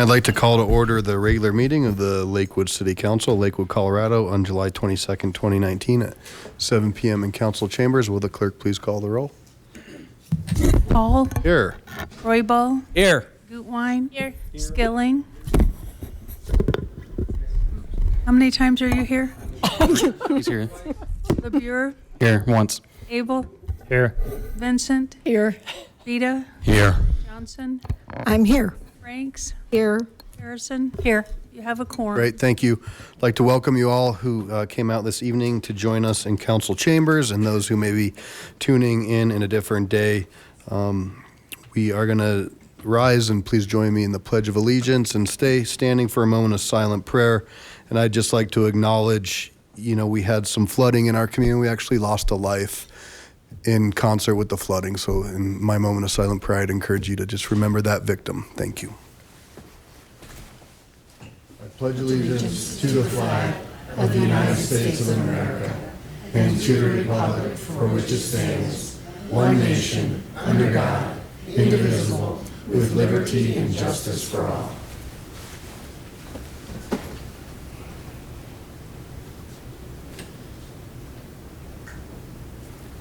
I'd like to call to order the regular meeting of the Lakewood City Council, Lakewood, Colorado, on July 22nd, 2019 at 7 p.m. in council chambers. Will the clerk please call the roll? Hall. Here. Roybal. Here. Gutwein. Here. Skilling. How many times are you here? He's here. LeBure. Here, once. Abel. Here. Vincent. Here. Vita. Here. Johnson. I'm here. Franks. Here. Harrison. Here. You have a quorum. Great, thank you. I'd like to welcome you all who came out this evening to join us in council chambers, and those who may be tuning in a different day. We are going to rise, and please join me in the Pledge of Allegiance and stay standing for a moment of silent prayer. And I'd just like to acknowledge, we had some flooding in our community. We actually lost a life in concert with the flooding. So in my moment of silent prayer, I'd encourage you to just remember that victim. Thank you. I pledge allegiance to the flag of the United States of America and to the republic for which it stands, one nation, under God, indivisible, with liberty and justice for all.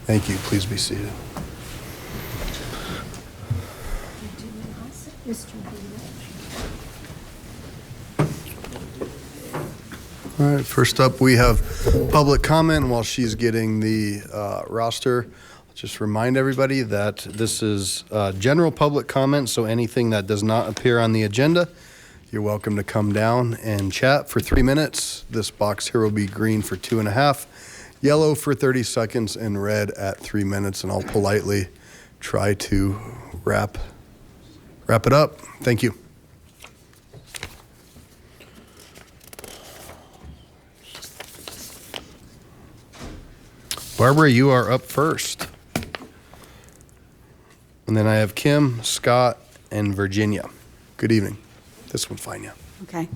Thank you. Please be seated. All right, first up we have public comment. While she's getting the roster, I'll just remind everybody that this is general public comment, so anything that does not appear on the agenda, you're welcome to come down and chat for 3 minutes. This box here will be green for 2.5, yellow for 30 seconds, and red at 3 minutes, and I'll politely try to wrap it up. Thank you. Barbara, you are up first. And then I have Kim, Scott, and Virginia. Good evening. This one's fine, yeah. Okay.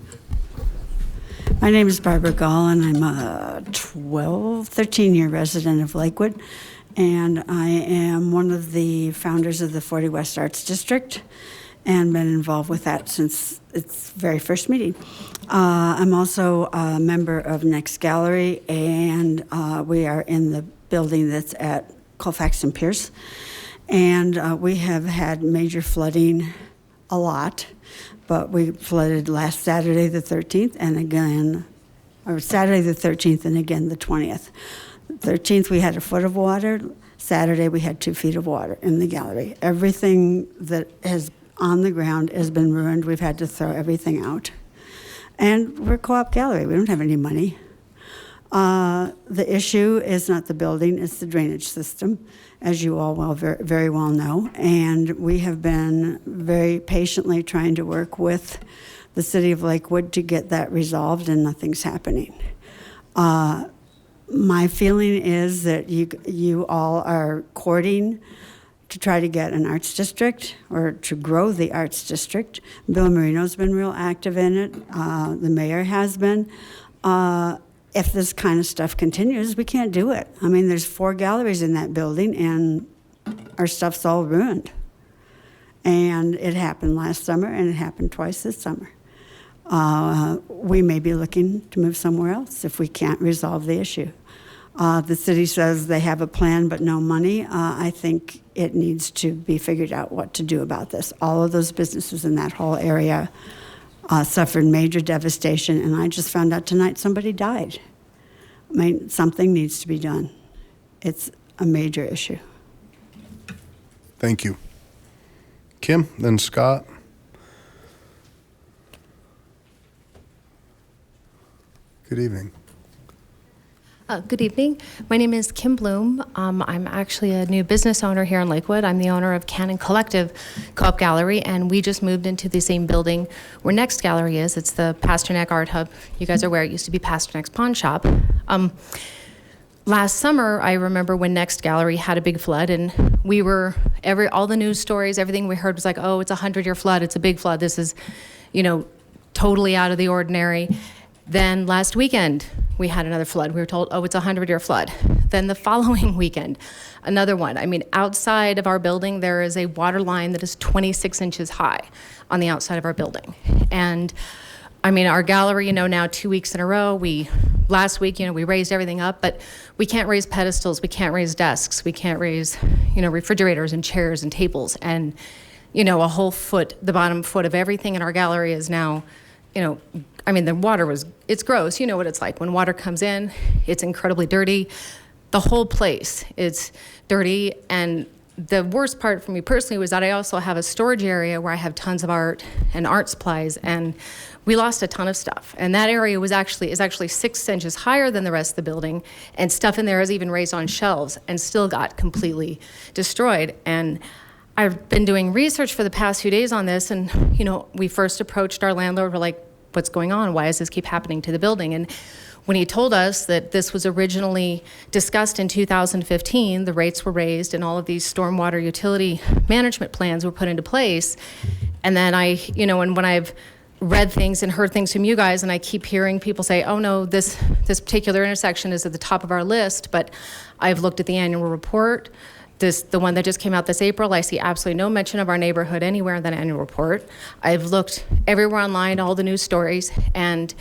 My name is Barbara Gall, and I'm a 13-year resident of Lakewood, and I am one of the founders of the 40 West Arts District and been involved with that since its very first meeting. I'm also a member of Next Gallery, and we are in the building that's at Colfax and Pierce. And we have had major flooding a lot, but we flooded last Saturday the 13th and again, or Saturday the 13th and again the 20th. The 13th we had a foot of water. Saturday we had 2 feet of water in the gallery. Everything that has on the ground has been ruined. We've had to throw everything out. And we're a co-op gallery. We don't have any money. The issue is not the building, it's the drainage system, as you all very, very well know. And we have been very patiently trying to work with the city of Lakewood to get that resolved, and nothing's happening. My feeling is that you all are courting to try to get an arts district or to grow the arts district. Bill Marino's been real active in it. The mayor has been. If this kind of stuff continues, we can't do it. I mean, there's 4 galleries in that building, and our stuff's all ruined. And it happened last summer, and it happened twice this summer. We may be looking to move somewhere else if we can't resolve the issue. The city says they have a plan but no money. I think it needs to be figured out what to do about this. All of those businesses in that whole area suffered major devastation, and I just found out tonight somebody died. I mean, something needs to be done. It's a major issue. Thank you. Kim, then Scott. Good evening. Good evening. My name is Kim Bloom. I'm actually a new business owner here in Lakewood. I'm the owner of Cannon Collective Co-op Gallery, and we just moved into the same building where Next Gallery is. It's the Pasternak Art Hub. You guys are aware it used to be Pasternak's Pawn Shop. Last summer, I remember when Next Gallery had a big flood, and we were, all the news stories, everything we heard was like, oh, it's a 100-year flood, it's a big flood, this is, totally out of the ordinary. Then last weekend, we had another flood. We were told, oh, it's a 100-year flood. Then the following weekend, another one. I mean, outside of our building, there is a water line that is 26 inches high on the outside of our building. And I mean, our gallery, now 2 weeks in a row, last week, we raised everything up, but we can't raise pedestals, we can't raise desks, we can't raise, refrigerators and chairs and tables. And, a whole foot, the bottom foot of everything in our gallery is now, the water it's gross. You know what it's like. When water comes in, it's incredibly dirty. The whole place is dirty. And the worst part for me personally was that I also have a storage area where I have tons of art and art supplies, and we lost a ton of stuff. And that area is actually 6 inches higher than the rest of the building, and stuff in there is even raised on shelves and still got completely destroyed. And I've been doing research for the past few days on this, and we first approached our landlord. We're like, what's going on? Why does this keep happening to the building? And when he told us that this was originally discussed in 2015, the rates were raised and all of these stormwater utility management plans were put into place. And then and when I've read things and heard things from you guys, and I keep hearing people say, oh no, this particular intersection is at the top of our list, but I've looked at the annual report. The one that just came out this April, I see absolutely no mention of our neighborhood anywhere in that annual report. I've looked everywhere online, all the news stories, and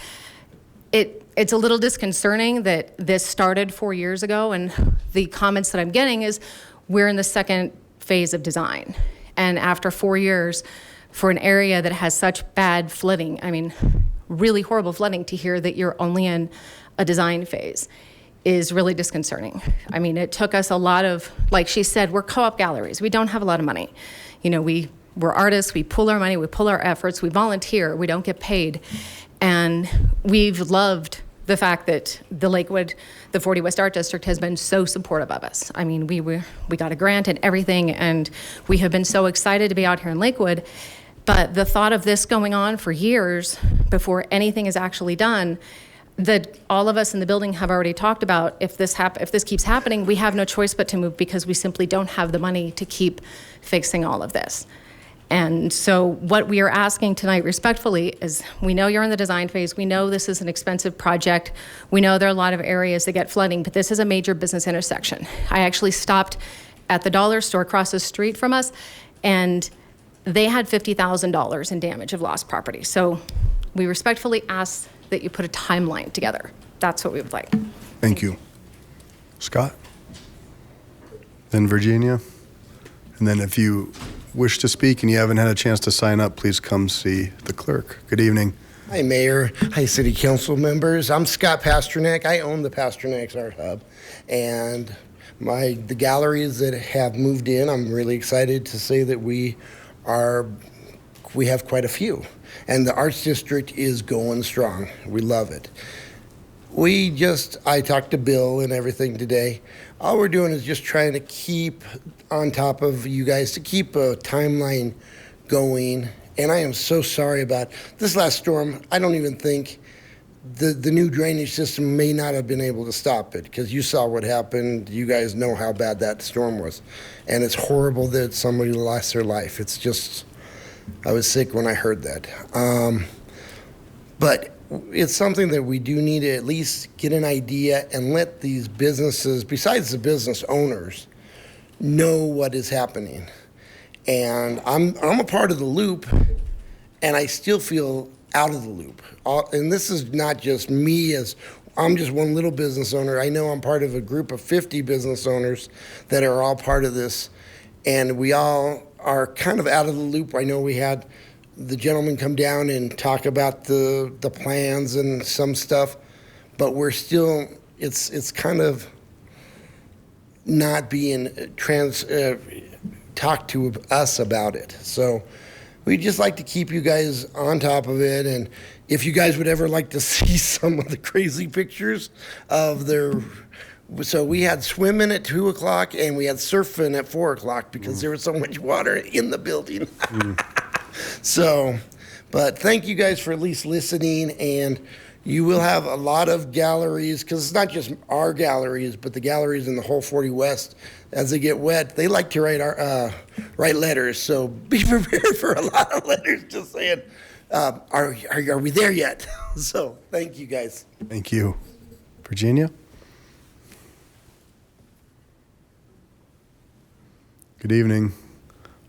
it's a little disconcerting that this started 4 years ago, and the comments that I'm getting is we're in the second phase of design. And after 4 years, for an area that has such bad flooding, really horrible flooding, to hear that you're only in a design phase is really disconcerting. It took us a lot of, like she said, we're co-op galleries. We don't have a lot of money. We're artists, we pull our money, we pull our efforts, we volunteer, we don't get paid. And we've loved the fact that the Lakewood, the 40 West Art District has been so supportive of us. We got a grant and everything, and we have been so excited to be out here in Lakewood. But the thought of this going on for years before anything is actually done, that all of us in the building have already talked about, if this keeps happening, we have no choice but to move, because we simply don't have the money to keep fixing all of this. And so what we are asking tonight respectfully is, we know you're in the design phase, we know this is an expensive project, we know there are a lot of areas that get flooding, but this is a major business intersection. I actually stopped at the dollar store across the street from us, and they had $50,000 in damage of lost property. So we respectfully ask that you put a timeline together. That's what we would like. Thank you. Scott? Then Virginia? And then if you wish to speak and you haven't had a chance to sign up, please come see the clerk. Good evening. Hi, Mayor. Hi, City Council members. I'm Scott Pasternak. I own the Pasternak's Art Hub. And the galleries that have moved in, I'm really excited to say that we have quite a few. And the Arts District is going strong. We love it. I talked to Bill and everything today. All we're doing is just trying to keep on top of you guys, to keep a timeline going. And I am so sorry about this last storm. I don't even think the new drainage system may not have been able to stop it, because you saw what happened. You guys know how bad that storm was. And it's horrible that somebody lost their life. It's just, I was sick when I heard that. But it's something that we do need to at least get an idea and let these businesses, besides the business owners, know what is happening. And I'm a part of the loop, and I still feel out of the loop. And this is not just me, as I'm just one little business owner. I know I'm part of a group of 50 business owners that are all part of this, and we all are kind of out of the loop. I know we had the gentleman come down and talk about the plans and some stuff, but we're still, it's kind of not being talked to us about it. So we'd just like to keep you guys on top of it. And if you guys would ever like to see some of the crazy pictures of so we had swimming at 2 o'clock and we had surfing at 4 o'clock because there was so much water in the building. So, but thank you guys for at least listening, and you will have a lot of galleries, because it's not just our galleries, but the galleries in the whole 40 West. As they get wet, they like to write letters. So be prepared for a lot of letters just saying, are we there yet? So thank you guys. Thank you. Virginia? Good evening.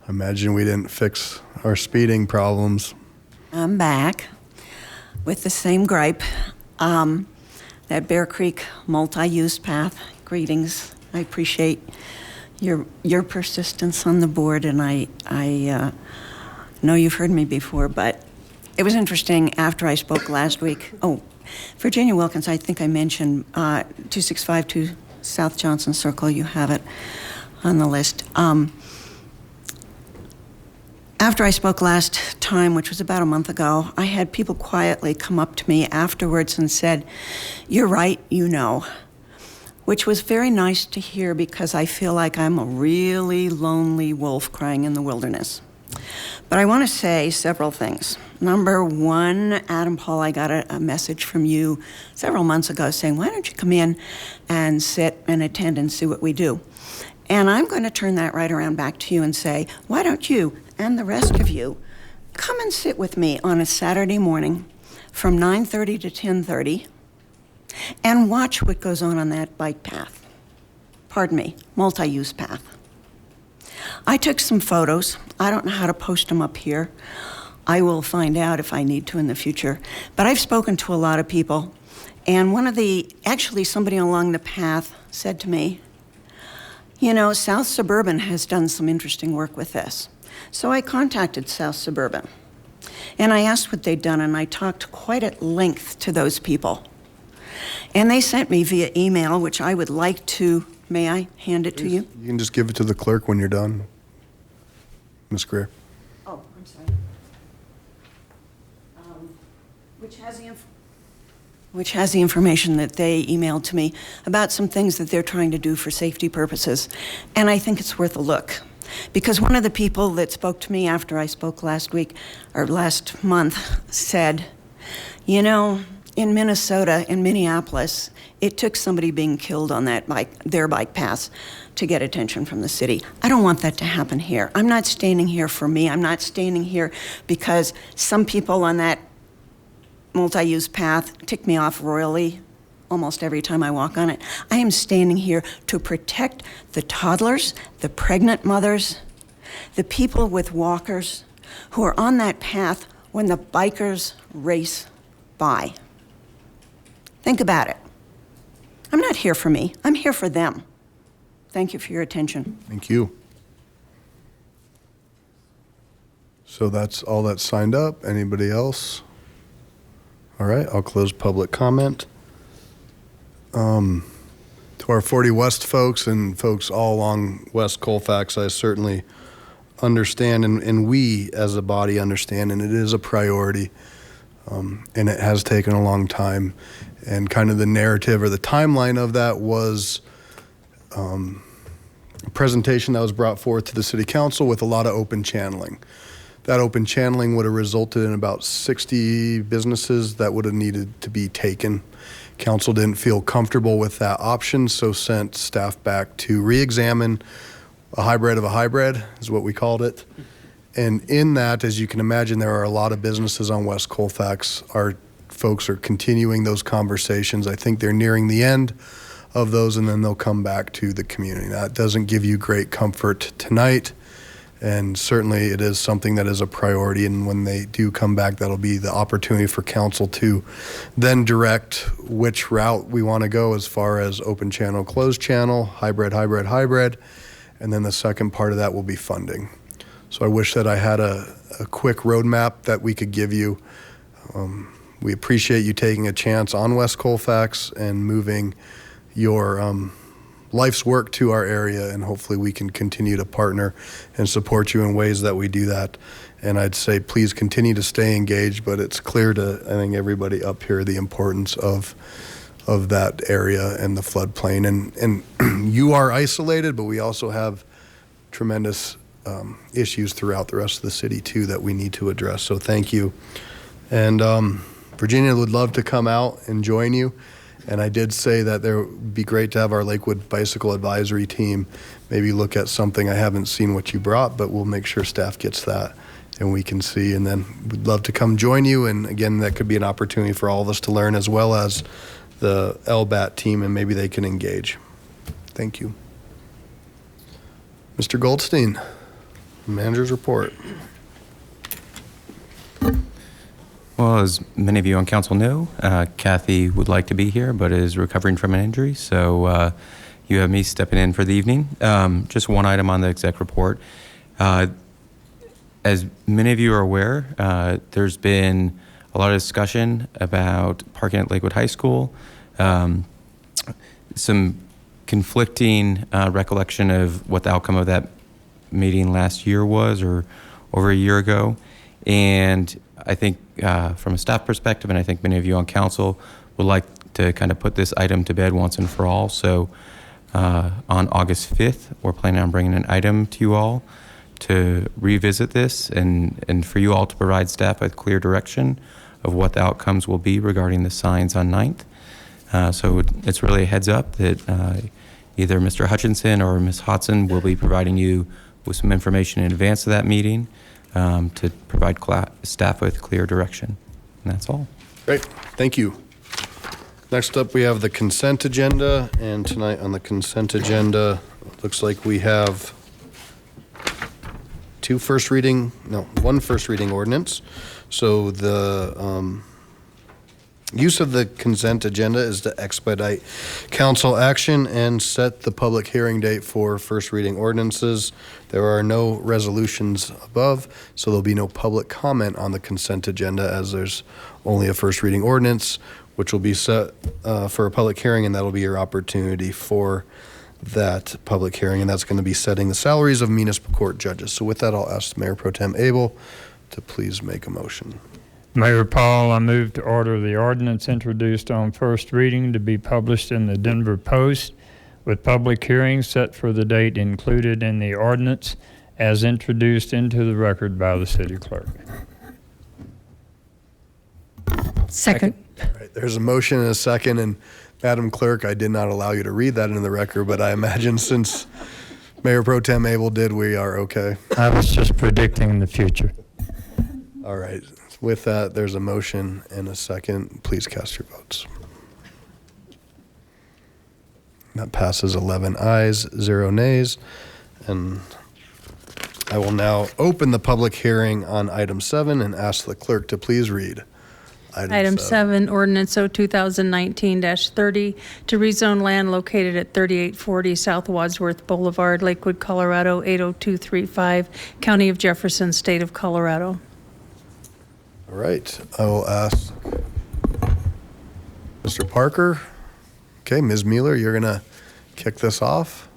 I imagine we didn't fix our speeding problems. I'm back with the same gripe. That Bear Creek multi-use path, greetings. I appreciate your persistence on the board, and I know you've heard me before, but it was interesting after I spoke last week. Oh, Virginia Wilkins, I think I mentioned 2652 South Johnson Circle. You have it on the list. After I spoke last time, which was about a month ago, I had people quietly come up to me afterwards and said, "You're right, you know," which was very nice to hear because I feel like I'm a really lonely wolf crying in the wilderness. But I want to say several things. Number one, Adam Paul, I got a message from you several months ago saying, why don't you come in and sit and attend and see what we do? And I'm going to turn that right around back to you and say, why don't you and the rest of you come and sit with me on a Saturday morning from 9:30 to 10:30 and watch what goes on that bike path. Pardon me, multi-use path. I took some photos. I don't know how to post them up here. I will find out if I need to in the future. But I've spoken to a lot of people, and actually somebody along the path said to me, you know, South Suburban has done some interesting work with this. So I contacted South Suburban, and I asked what they'd done, and I talked quite at length to those people. And they sent me via email, which I would like to, may I hand it to you? You can just give it to the clerk when you're done, Ms. Greer. Oh, I'm sorry. Which has the information that they emailed to me about some things that they're trying to do for safety purposes. And I think it's worth a look. Because one of the people that spoke to me after I spoke last month, said, you know, in Minnesota, in Minneapolis, it took somebody being killed on their bike path to get attention from the city. I don't want that to happen here. I'm not standing here for me. I'm not standing here because some people on that multi-use path tick me off royally almost every time I walk on it. I am standing here to protect the toddlers, the pregnant mothers, the people with walkers who are on that path when the bikers race by. Think about it. I'm not here for me. I'm here for them. Thank you for your attention. Thank you. So that's all that's signed up. Anybody else? All right, I'll close public comment. To our 40 West folks and folks all along West Colfax, I certainly understand, and we as a body understand, and it is a priority, and it has taken a long time. And kind of the narrative or the timeline of that was a presentation that was brought forth to the City Council with a lot of open channeling. That open channeling would have resulted in about 60 businesses that would have needed to be taken. Council didn't feel comfortable with that option, so sent staff back to re-examine a hybrid of a hybrid, is what we called it. And in that, as you can imagine, there are a lot of businesses on West Colfax. Our folks are continuing those conversations. I think they're nearing the end of those, and then they'll come back to the community. That doesn't give you great comfort tonight. And certainly it is something that is a priority, and when they do come back, that'll be the opportunity for council to then direct which route we want to go as far as open channel, closed channel, hybrid, and then the second part of that will be funding. So I wish that I had a quick roadmap that we could give you. We appreciate you taking a chance on West Colfax and moving your life's work to our area, and hopefully we can continue to partner and support you in ways that we do that. And I'd say please continue to stay engaged, but it's clear to, I think, everybody up here the importance of that area and the floodplain. And you are isolated, but we also have tremendous issues throughout the rest of the city too that we need to address. So thank you. And Virginia would love to come out and join you. And I did say that there would be great to have our Lakewood Bicycle Advisory Team maybe look at something. I haven't seen what you brought, but we'll make sure staff gets that and we can see. And then we'd love to come join you. And again, that could be an opportunity for all of us to learn, as well as the LBAT team and maybe they can engage. Thank you. Mr. Goldstein, manager's report. Well, as many of you on council know, Kathy would like to be here, but is recovering from an injury. So you have me stepping in for the evening. Just one item on the exec report. As many of you are aware, there's been a lot of discussion about parking at Lakewood High School. Some conflicting recollection of what the outcome of that meeting last year was, or over a year ago. And I think from a staff perspective, and I think many of you on council would like to kind of put this item to bed once and for all. So on August 5th, we're planning on bringing an item to you all to revisit this and for you all to provide staff with clear direction of what the outcomes will be regarding the signs on 9th. So it's really a heads up that either Mr. Hutchinson or Ms. Hodson will be providing you with some information in advance of that meeting to provide staff with clear direction. And that's all. Great, thank you. Next up, we have the consent agenda, and tonight on the consent agenda, it looks like we have one first reading ordinance. So the use of the consent agenda is to expedite council action and set the public hearing date for first reading ordinances. There are no resolutions above, so there'll be no public comment on the consent agenda as there's only a first reading ordinance, which will be set for a public hearing, and that'll be your opportunity for that public hearing, and that's going to be setting the salaries of municipal court judges. So with that, I'll ask Mayor Pro Tem Abel to please make a motion. Mayor Paul, I move to order the ordinance introduced on first reading to be published in the Denver Post with public hearings set for the date included in the ordinance as introduced into the record by the city clerk. Second. All right, there's a motion and a second, and Madam Clerk, I did not allow you to read that into the record, but I imagine since Mayor Pro Tem Abel did, we are okay. I was just predicting the future. All right. With that, there's a motion and a second. Please cast your votes. That passes 11 ayes, 0 nays. And I will now open the public hearing on item 7 and ask the clerk to please read. Item 7, ordinance 2019-30 to rezone land located at 3840 South Wadsworth Boulevard, Lakewood, Colorado, 80235, County of Jefferson, State of Colorado. All right, I will ask Mr. Parker. Okay, Ms. Mueller, you're gonna kick this off.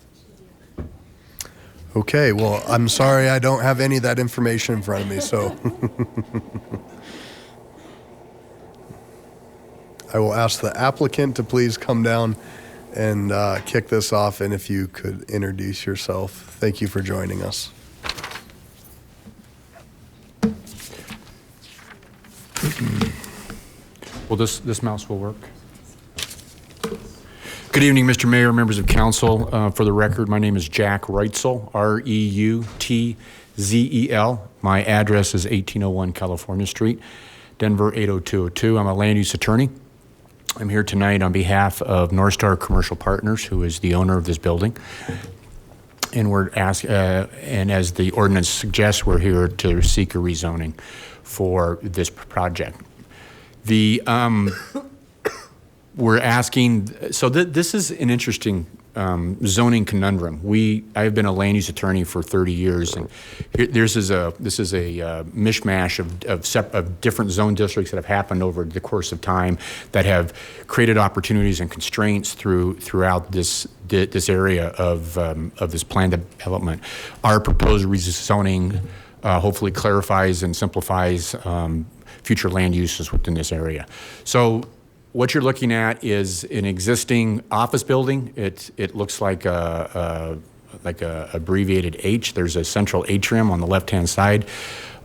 Okay, well, I'm sorry I don't have any of that information in front of me, so. I will ask the applicant to please come down and kick this off, and if you could introduce yourself. Thank you for joining us. Well, this mouse will work. Good evening, Mr. Mayor, members of council. For the record, my name is Jack Reutzel, R-E-U-T-Z-E-L. My address is 1801 California Street, Denver 80202. I'm a land use attorney. I'm here tonight on behalf of North Star Commercial Partners, who is the owner of this building. And and as the ordinance suggests, we're here to seek a rezoning for this project. We're asking, so this is an interesting zoning conundrum. I've been a land use attorney for 30 years, and this is a mishmash of different zone districts that have happened over the course of time that have created opportunities and constraints throughout this area of this planned development. Our proposed rezoning hopefully clarifies and simplifies future land uses within this area. So what you're looking at is an existing office building. It looks like a abbreviated H. There's a central atrium on the left-hand side.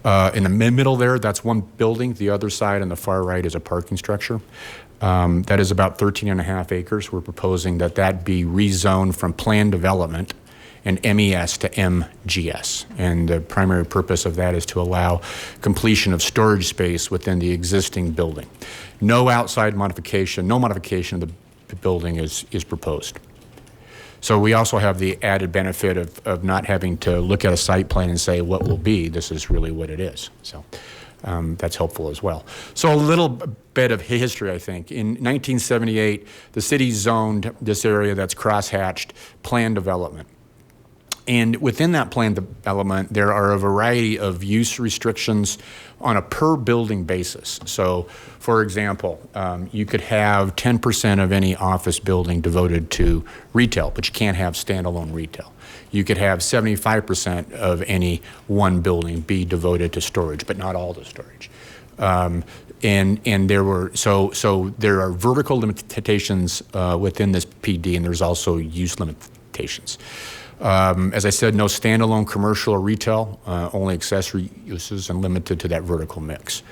In the middle there, that's one building. The other side on the far right is a parking structure. That is about 13.5 acres. We're proposing that be rezoned from planned development and MES to MGS. And the primary purpose of that is to allow completion of storage space within the existing building. No outside modification, no modification of the building is proposed. So we also have the added benefit of not having to look at a site plan and say what will be. This is really what it is. So that's helpful as well. So a little bit of history, I think. In 1978, the city zoned this area that's crosshatched planned development. And within that planned development, there are a variety of use restrictions on a per building basis. So, for example, you could have 10% of any office building devoted to retail, but you can't have standalone retail. You could have 75% of any one building be devoted to storage, but not all the storage. And there were so there are vertical limitations within this PD, and there's also use limitations. As I said, no standalone commercial or retail, only accessory uses and limited to that vertical mix.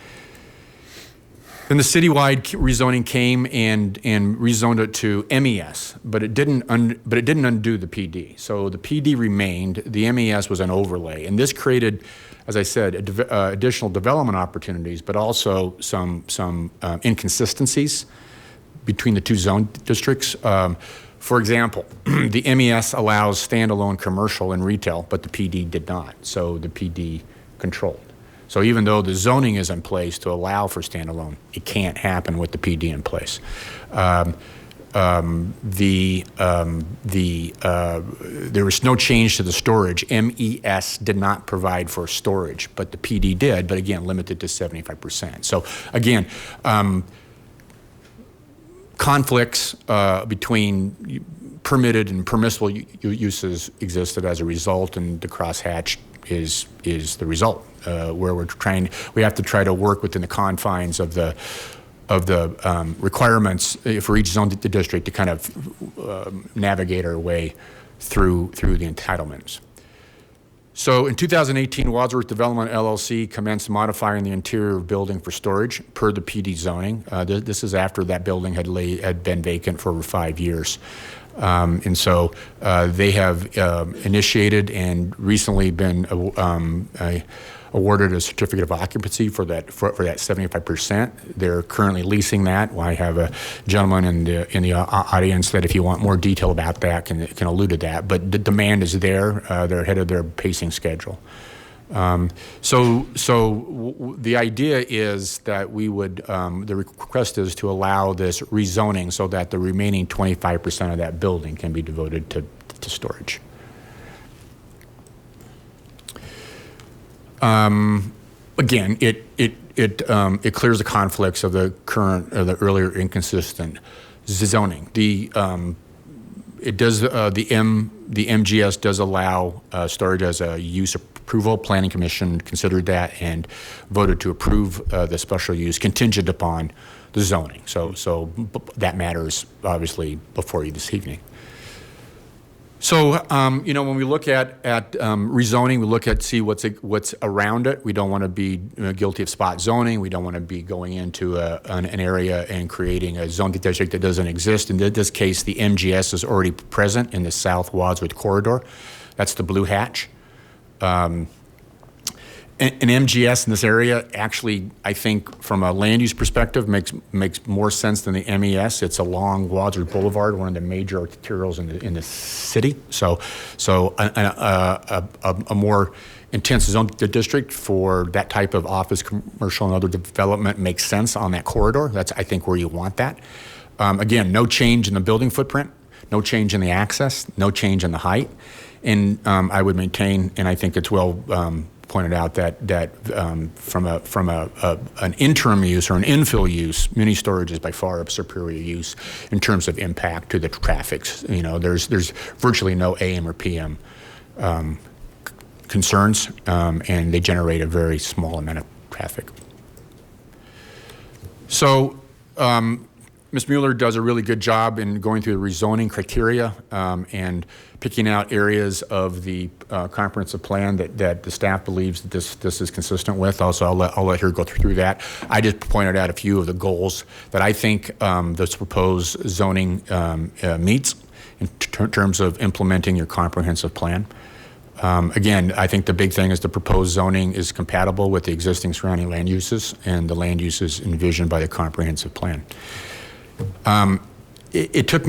Then the citywide rezoning came and rezoned it to MES, but it didn't undo the PD. So the PD remained. The MES was an overlay, and this created, as I said, additional development opportunities, but also some inconsistencies between the two zone districts. For example, the MES allows standalone commercial and retail, but the PD did not. So the PD controlled. So even though the zoning is in place to allow for standalone, it can't happen with the PD in place. There was no change to the storage. MES did not provide for storage, but the PD did, but again, limited to 75%. So again, conflicts between permitted and permissible uses existed as a result, and the crosshatch is the result, where we have to try to work within the confines of the requirements for each zone district to kind of navigate our way through the entitlements. So in 2018, Wadsworth Development LLC commenced modifying the interior of building for storage per the PD zoning. This is after that building had been vacant for over 5 years. And so they have initiated and recently been awarded a certificate of occupancy for that 75%. They're currently leasing that. I have a gentleman in the audience that, if you want more detail about that, can allude to that. But the demand is there. They're ahead of their pacing schedule. So the idea is that we would, the request is to allow this rezoning so that the remaining 25% of that building can be devoted to storage. Again, it clears the conflicts of the current or the earlier inconsistent zoning. The MGS does allow storage as a use approval. Planning Commission considered that and voted to approve the special use contingent upon the zoning. So that matters obviously before you this evening. So, when we look at rezoning, we look at see what's around it. We don't want to be guilty of spot zoning. We don't want to be going into an area and creating a zone district that doesn't exist. In this case, the MGS is already present in the South Wadsworth corridor. That's the blue hatch. An MGS in this area actually, I think, from a land use perspective, makes more sense than the MES. It's along Wadsworth Boulevard, one of the major arterials in the city. So a more intense zone district for that type of office, commercial, and other development makes sense on that corridor. That's, I think, where you want that. Again, no change in the building footprint, no change in the access, no change in the height, and I would maintain, and I think it's well pointed out that from an interim use or an infill use, muni storage is by far a superior use in terms of impact to the traffic. There's virtually no AM or PM concerns, and they generate a very small amount of traffic. So Ms. Mueller does a really good job in going through the rezoning criteria and picking out areas of the comprehensive plan that the staff believes that this is consistent with. Also, I'll let her go through that. I just pointed out a few of the goals that I think this proposed zoning meets in terms of implementing your comprehensive plan. Again, I think the big thing is the proposed zoning is compatible with the existing surrounding land uses and the land uses envisioned by the comprehensive plan. It took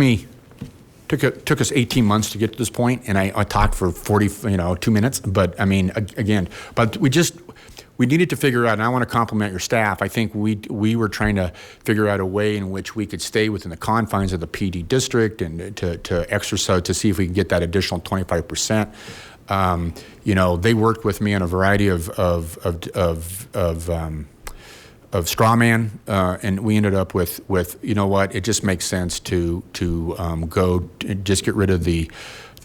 us 18 months to get to this point, and I talked for 2 minutes. But I mean, again, we needed to figure out, and I want to compliment your staff. I think we were trying to figure out a way in which we could stay within the confines of the PD district and to exercise, to see if we could get that additional 25%. They worked with me on a variety of straw man, and we ended up with it just makes sense to just get rid of the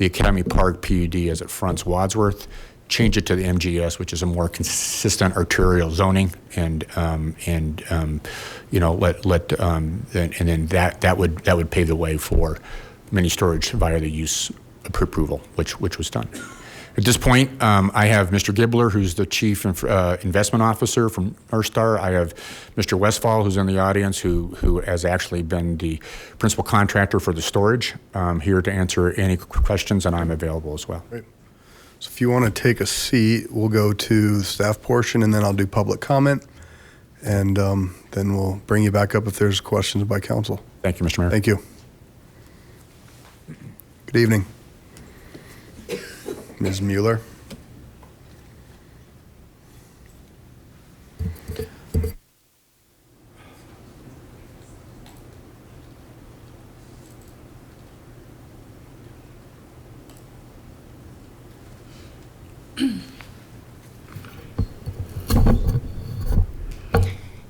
Academy Park PUD as it fronts Wadsworth, change it to the MGS, which is a more consistent arterial zoning, and then that would pave the way for mini storage via the use approval, which was done. At this point, I have Mr. Gibler, who's the Chief Investment Officer from North Star. I have Mr. Westfall, who's in the audience, who has actually been the principal contractor for the storage, here to answer any questions, and I'm available as well. Great. So if you want to take a seat, we'll go to the staff portion, and then I'll do public comment, and then we'll bring you back up if there's questions by council. Thank you, Mr. Mayor. Thank you. Good evening. Ms. Mueller.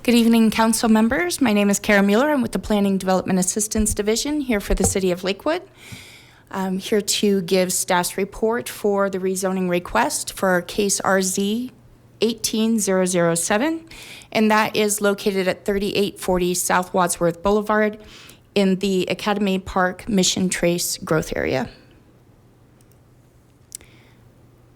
Good evening, council members. My name is Kara Mueller. I'm with the Planning Development Assistance Division here for the City of Lakewood. I'm here to give staff's report for the rezoning request for case RZ 18007, and that is located at 3840 South Wadsworth Boulevard in the Academy Park Mission Trace growth area.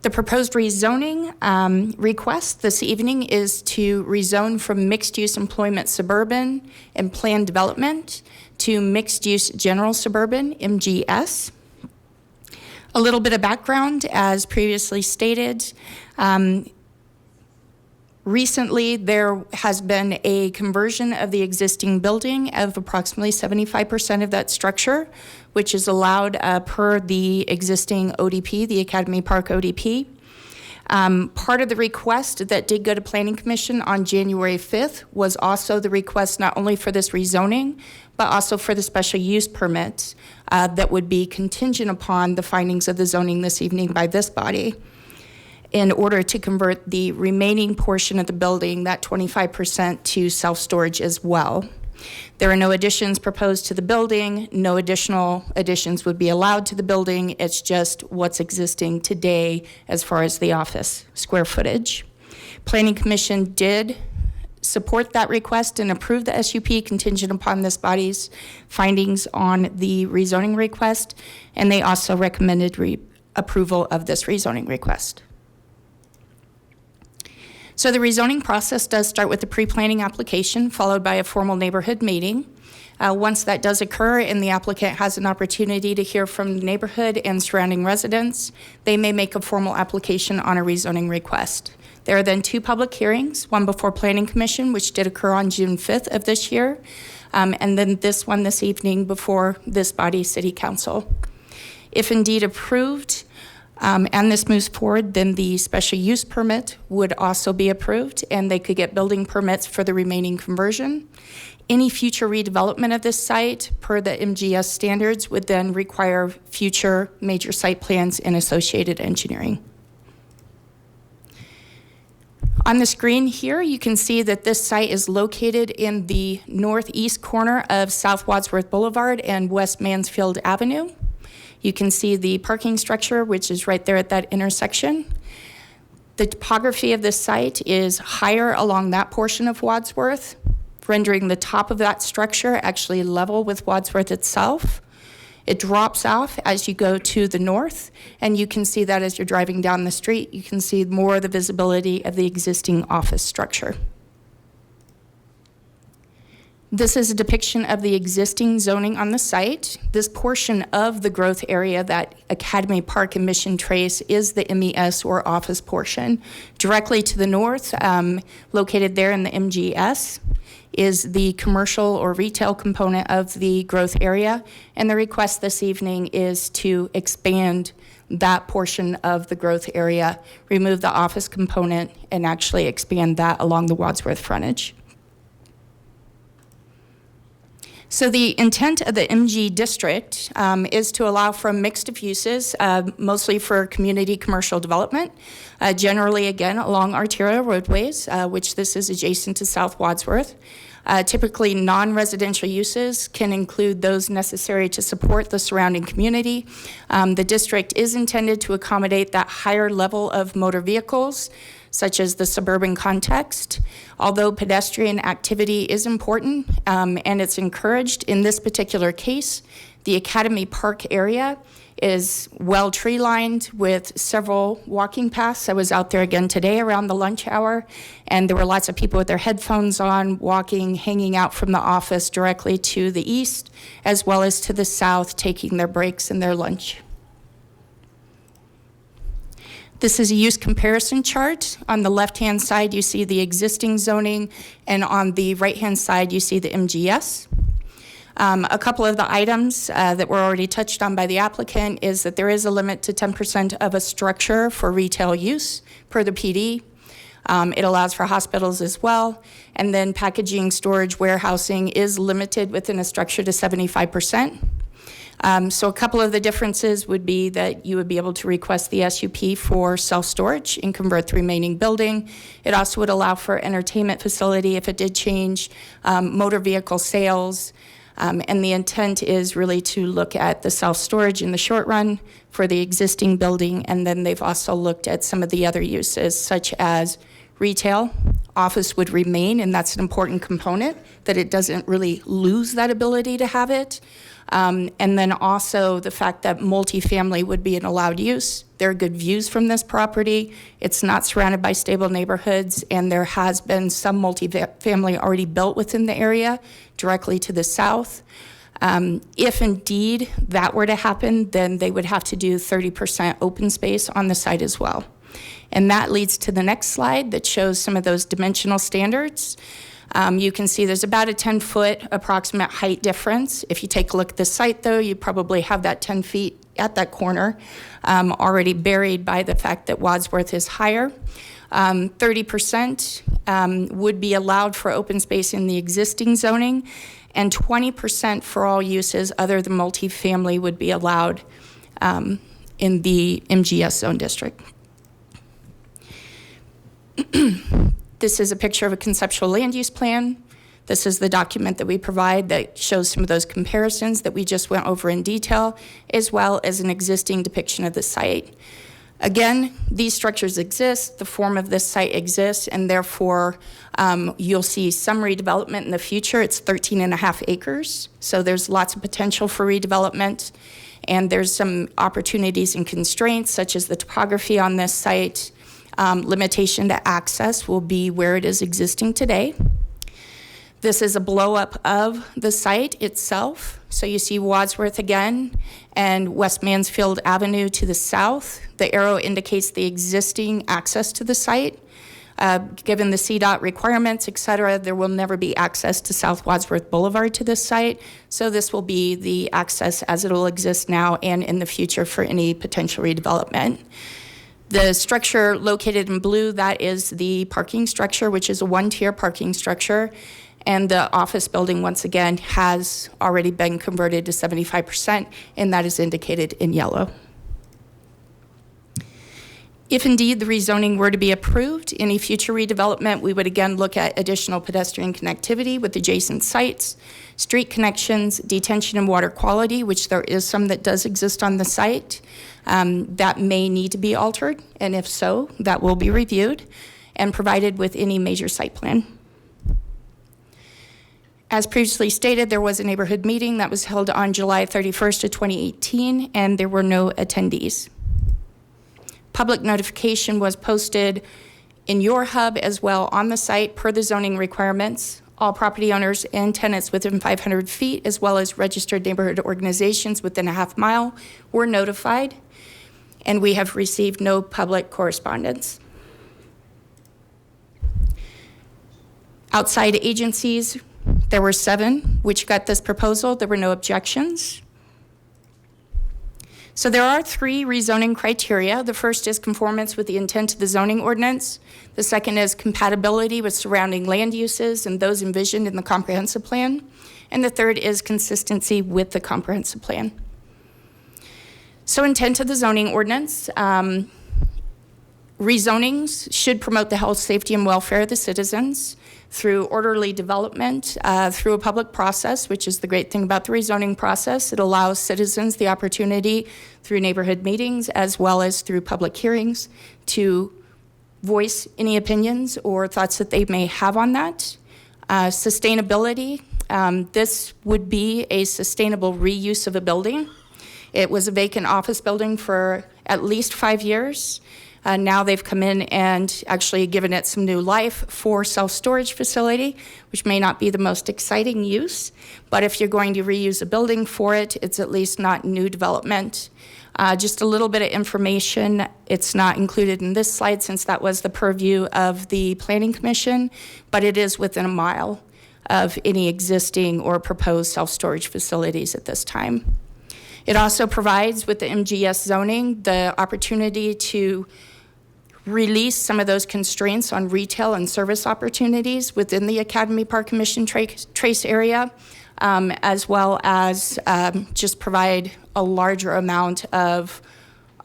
The proposed rezoning request this evening is to rezone from mixed-use employment suburban and planned development to mixed-use general suburban, MGS. A little bit of background, as previously stated. Recently, there has been a conversion of the existing building of approximately 75% of that structure, which is allowed per the existing ODP, the Academy Park ODP. Part of the request that did go to Planning Commission on January 5th was also the request not only for this rezoning, but also for the special use permit that would be contingent upon the findings of the zoning this evening by this body, in order to convert the remaining portion of the building, that 25%, to self-storage as well. There are no additions proposed to the building. No additional additions would be allowed to the building. It's just what's existing today as far as the office square footage. Planning Commission did support that request and approve the SUP contingent upon this body's findings on the rezoning request, and they also recommended approval of this rezoning request. So the rezoning process does start with a pre-planning application followed by a formal neighborhood meeting. Once that does occur and the applicant has an opportunity to hear from the neighborhood and surrounding residents, they may make a formal application on a rezoning request. There are then two public hearings, one before Planning Commission, which did occur on June 5th of this year, and then this one this evening before this body, City Council. If indeed approved, and this moves forward, then the special use permit would also be approved, and they could get building permits for the remaining conversion. Any future redevelopment of this site per the MGS standards would then require future major site plans and associated engineering. On the screen here, you can see that this site is located in the northeast corner of South Wadsworth Boulevard and West Mansfield Avenue. You can see the parking structure, which is right there at that intersection. The topography of this site is higher along that portion of Wadsworth, rendering the top of that structure actually level with Wadsworth itself. It drops off as you go to the north, and you can see that as you're driving down the street. You can see more of the visibility of the existing office structure. This is a depiction of the existing zoning on the site. This portion of the growth area that Academy Park and Mission Trace is the MES or office portion. Directly to the north, located there in the MGS, is the commercial or retail component of the growth area. And the request this evening is to expand that portion of the growth area, remove the office component, and actually expand that along the Wadsworth frontage. So the intent of the MG district is to allow for a mix of uses, mostly for community commercial development, generally, again, along arterial roadways, which this is adjacent to South Wadsworth. Typically, non-residential uses can include those necessary to support the surrounding community. The district is intended to accommodate that higher level of motor vehicles, such as the suburban context. Although pedestrian activity is important and it's encouraged, in this particular case, the Academy Park area is well tree lined with several walking paths. I was out there again today around the lunch hour, and there were lots of people with their headphones on, walking, hanging out from the office directly to the east, as well as to the south, taking their breaks and their lunch. This is a use comparison chart. On the left-hand side, you see the existing zoning, and on the right-hand side, you see the MGS. A couple of the items that were already touched on by the applicant is that there is a limit to 10% of a structure for retail use per the PD. It allows for hospitals as well. And then packaging, storage, warehousing is limited within a structure to 75%. So a couple of the differences would be that you would be able to request the SUP for self-storage and convert the remaining building. It also would allow for entertainment facility if it did change, motor vehicle sales, and the intent is really to look at the self-storage in the short run for the existing building, and then they've also looked at some of the other uses, such as retail. Office would remain, and that's an important component, that it doesn't really lose that ability to have it. And then also the fact that multifamily would be an allowed use. There are good views from this property. It's not surrounded by stable neighborhoods, and there has been some multifamily already built within the area directly to the south. If indeed that were to happen, then they would have to do 30% open space on the site as well. And that leads to the next slide that shows some of those dimensional standards. You can see there's about a 10-foot approximate height difference. If you take a look at the site, though, you probably have that 10 feet at that corner already buried by the fact that Wadsworth is higher. 30% would be allowed for open space in the existing zoning, and 20% for all uses other than multifamily would be allowed in the MGS zone district. This is a picture of a conceptual land use plan. This is the document that we provide that shows some of those comparisons that we just went over in detail, as well as an existing depiction of the site. Again, these structures exist, the form of this site exists, and therefore you'll see some redevelopment in the future. It's 13.5 acres, so there's lots of potential for redevelopment, and there's some opportunities and constraints, such as the topography on this site. Limitation to access will be where it is existing today. This is a blow up of the site itself. So you see Wadsworth again and West Mansfield Avenue to the south. The arrow indicates the existing access to the site. Given the CDOT requirements, et cetera, there will never be access to South Wadsworth Boulevard to this site. So this will be the access as it will exist now and in the future for any potential redevelopment. The structure located in blue, that is the parking structure, which is a one-tier parking structure. And the office building, once again, has already been converted to 75%, and that is indicated in yellow. If indeed the rezoning were to be approved, any future redevelopment, we would again look at additional pedestrian connectivity with adjacent sites, street connections, detention and water quality, which there is some that does exist on the site. That may need to be altered, and if so, that will be reviewed and provided with any major site plan. As previously stated, there was a neighborhood meeting that was held on July 31st of 2018, and there were no attendees. Public notification was posted in your hub as well on the site per the zoning requirements. all property owners and tenants within 500 feet, as well as registered neighborhood organizations within a half mile, were notified, and we have received no public correspondence. Outside agencies, there were 7 which got this proposal. There were no objections. So there are 3 rezoning criteria. The first is conformance with the intent of the zoning ordinance. The second is compatibility with surrounding land uses and those envisioned in the comprehensive plan. And the third is consistency with the comprehensive plan. So intent of the zoning ordinance, rezonings should promote the health, safety, and welfare of the citizens through orderly development, through a public process, which is the great thing about the rezoning process. It allows citizens the opportunity through neighborhood meetings as well as through public hearings to voice any opinions or thoughts that they may have on that. Sustainability, this would be a sustainable reuse of a building. It was a vacant office building for at least 5 years. Now they've come in and actually given it some new life for self-storage facility, which may not be the most exciting use, but if you're going to reuse a building for it, it's at least not new development. Just a little bit of information. It's not included in this slide since that was the purview of the Planning Commission, but it is within a mile of any existing or proposed self-storage facilities at this time. It also provides, with the MGS zoning, the opportunity to release some of those constraints on retail and service opportunities within the Academy Park and Mission Trace area, as well as just provide a larger amount of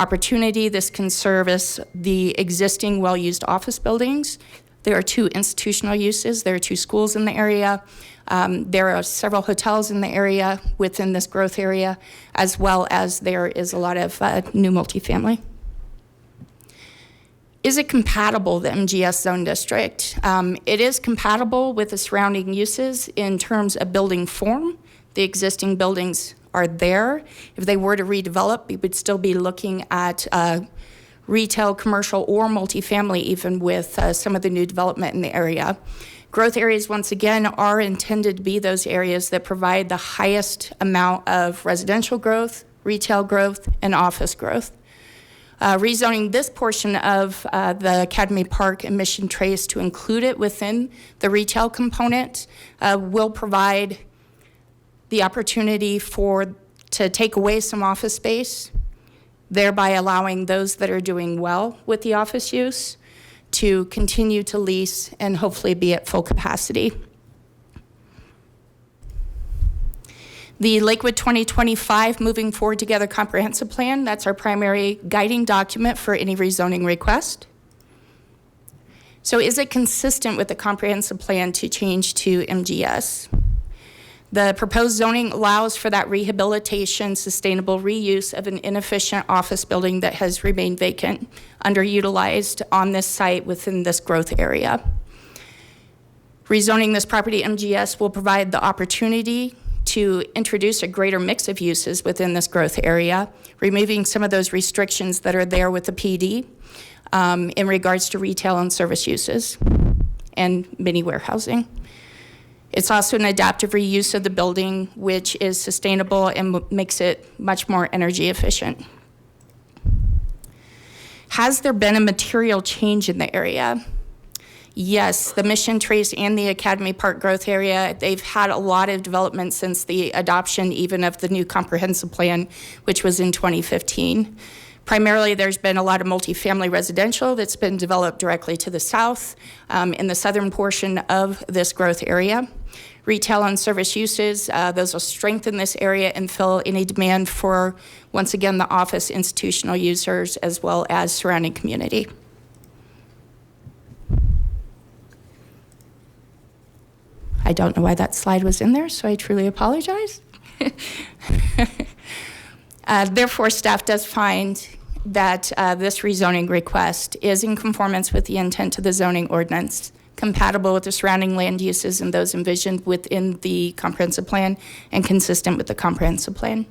opportunity. This can service the existing well-used office buildings. There are 2 institutional uses. There are 2 schools in the area. There are several hotels in the area within this growth area, as well as there is a lot of new multifamily. Is it compatible, the MGS zone district? It is compatible with the surrounding uses in terms of building form. The existing buildings are there. If they were to redevelop, we would still be looking at retail, commercial, or multifamily, even with some of the new development in the area. Growth areas, once again, are intended to be those areas that provide the highest amount of residential growth, retail growth, and office growth. Rezoning this portion of the Academy Park and Mission Trace to include it within the retail component will provide the opportunity to take away some office space, thereby allowing those that are doing well with the office use to continue to lease and hopefully be at full capacity. The Lakewood 2025 Moving Forward Together Comprehensive Plan, that's our primary guiding document for any rezoning request. So is it consistent with the comprehensive plan to change to MGS? The proposed zoning allows for that rehabilitation, sustainable reuse of an inefficient office building that has remained vacant, underutilized on this site within this growth area. Rezoning this property MGS will provide the opportunity to introduce a greater mix of uses within this growth area, removing some of those restrictions that are there with the PD in regards to retail and service uses and mini warehousing. It's also an adaptive reuse of the building, which is sustainable and makes it much more energy efficient. Has there been a material change in the area? Yes, the Mission Trace and the Academy Park growth area, they've had a lot of development since the adoption even of the new comprehensive plan, which was in 2015. Primarily, there's been a lot of multifamily residential that's been developed directly to the south in the southern portion of this growth area. Retail and service uses, those will strengthen this area and fill any demand for, once again, the office institutional users as well as surrounding community. I don't know why that slide was in there, so I truly apologize. Therefore, staff does find that this rezoning request is in conformance with the intent of the zoning ordinance, compatible with the surrounding land uses and those envisioned within the comprehensive plan, and consistent with the comprehensive plan.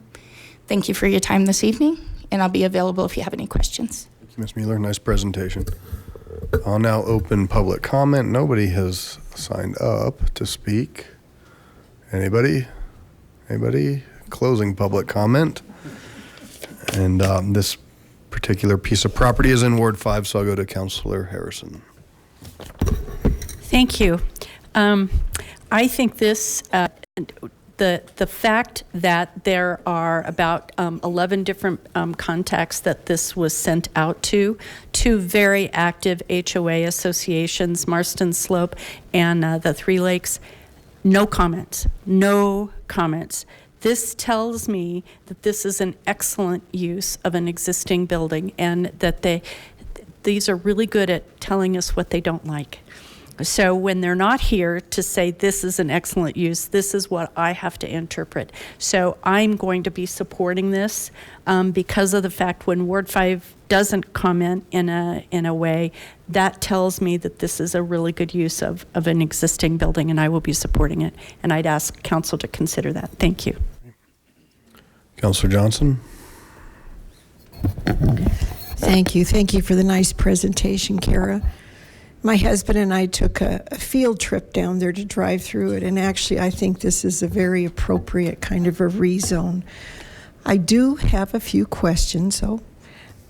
Thank you for your time this evening, and I'll be available if you have any questions. Thank you, Ms. Mueller. Nice presentation. I'll now open public comment. Nobody has signed up to speak. Anybody? Anybody? Closing public comment. And this particular piece of property is in Ward 5, so I'll go to Councilor Harrison. Thank you. I think this, the fact that there are about 11 different contacts that this was sent out to, two very active HOA associations, Marston Slope and the Three Lakes, no comments, no comments. This tells me that this is an excellent use of an existing building and that these are really good at telling us what they don't like. So when they're not here to say this is an excellent use, this is what I have to interpret. So I'm going to be supporting this because of the fact when Ward 5 doesn't comment in a way, that tells me that this is a really good use of an existing building, and I will be supporting it. And I'd ask council to consider that. Thank you. Councilor Johnson. Thank you. Thank you for the nice presentation, Kara. My husband and I took a field trip down there to drive through it, and actually I think this is a very appropriate kind of a rezone. I do have a few questions, though.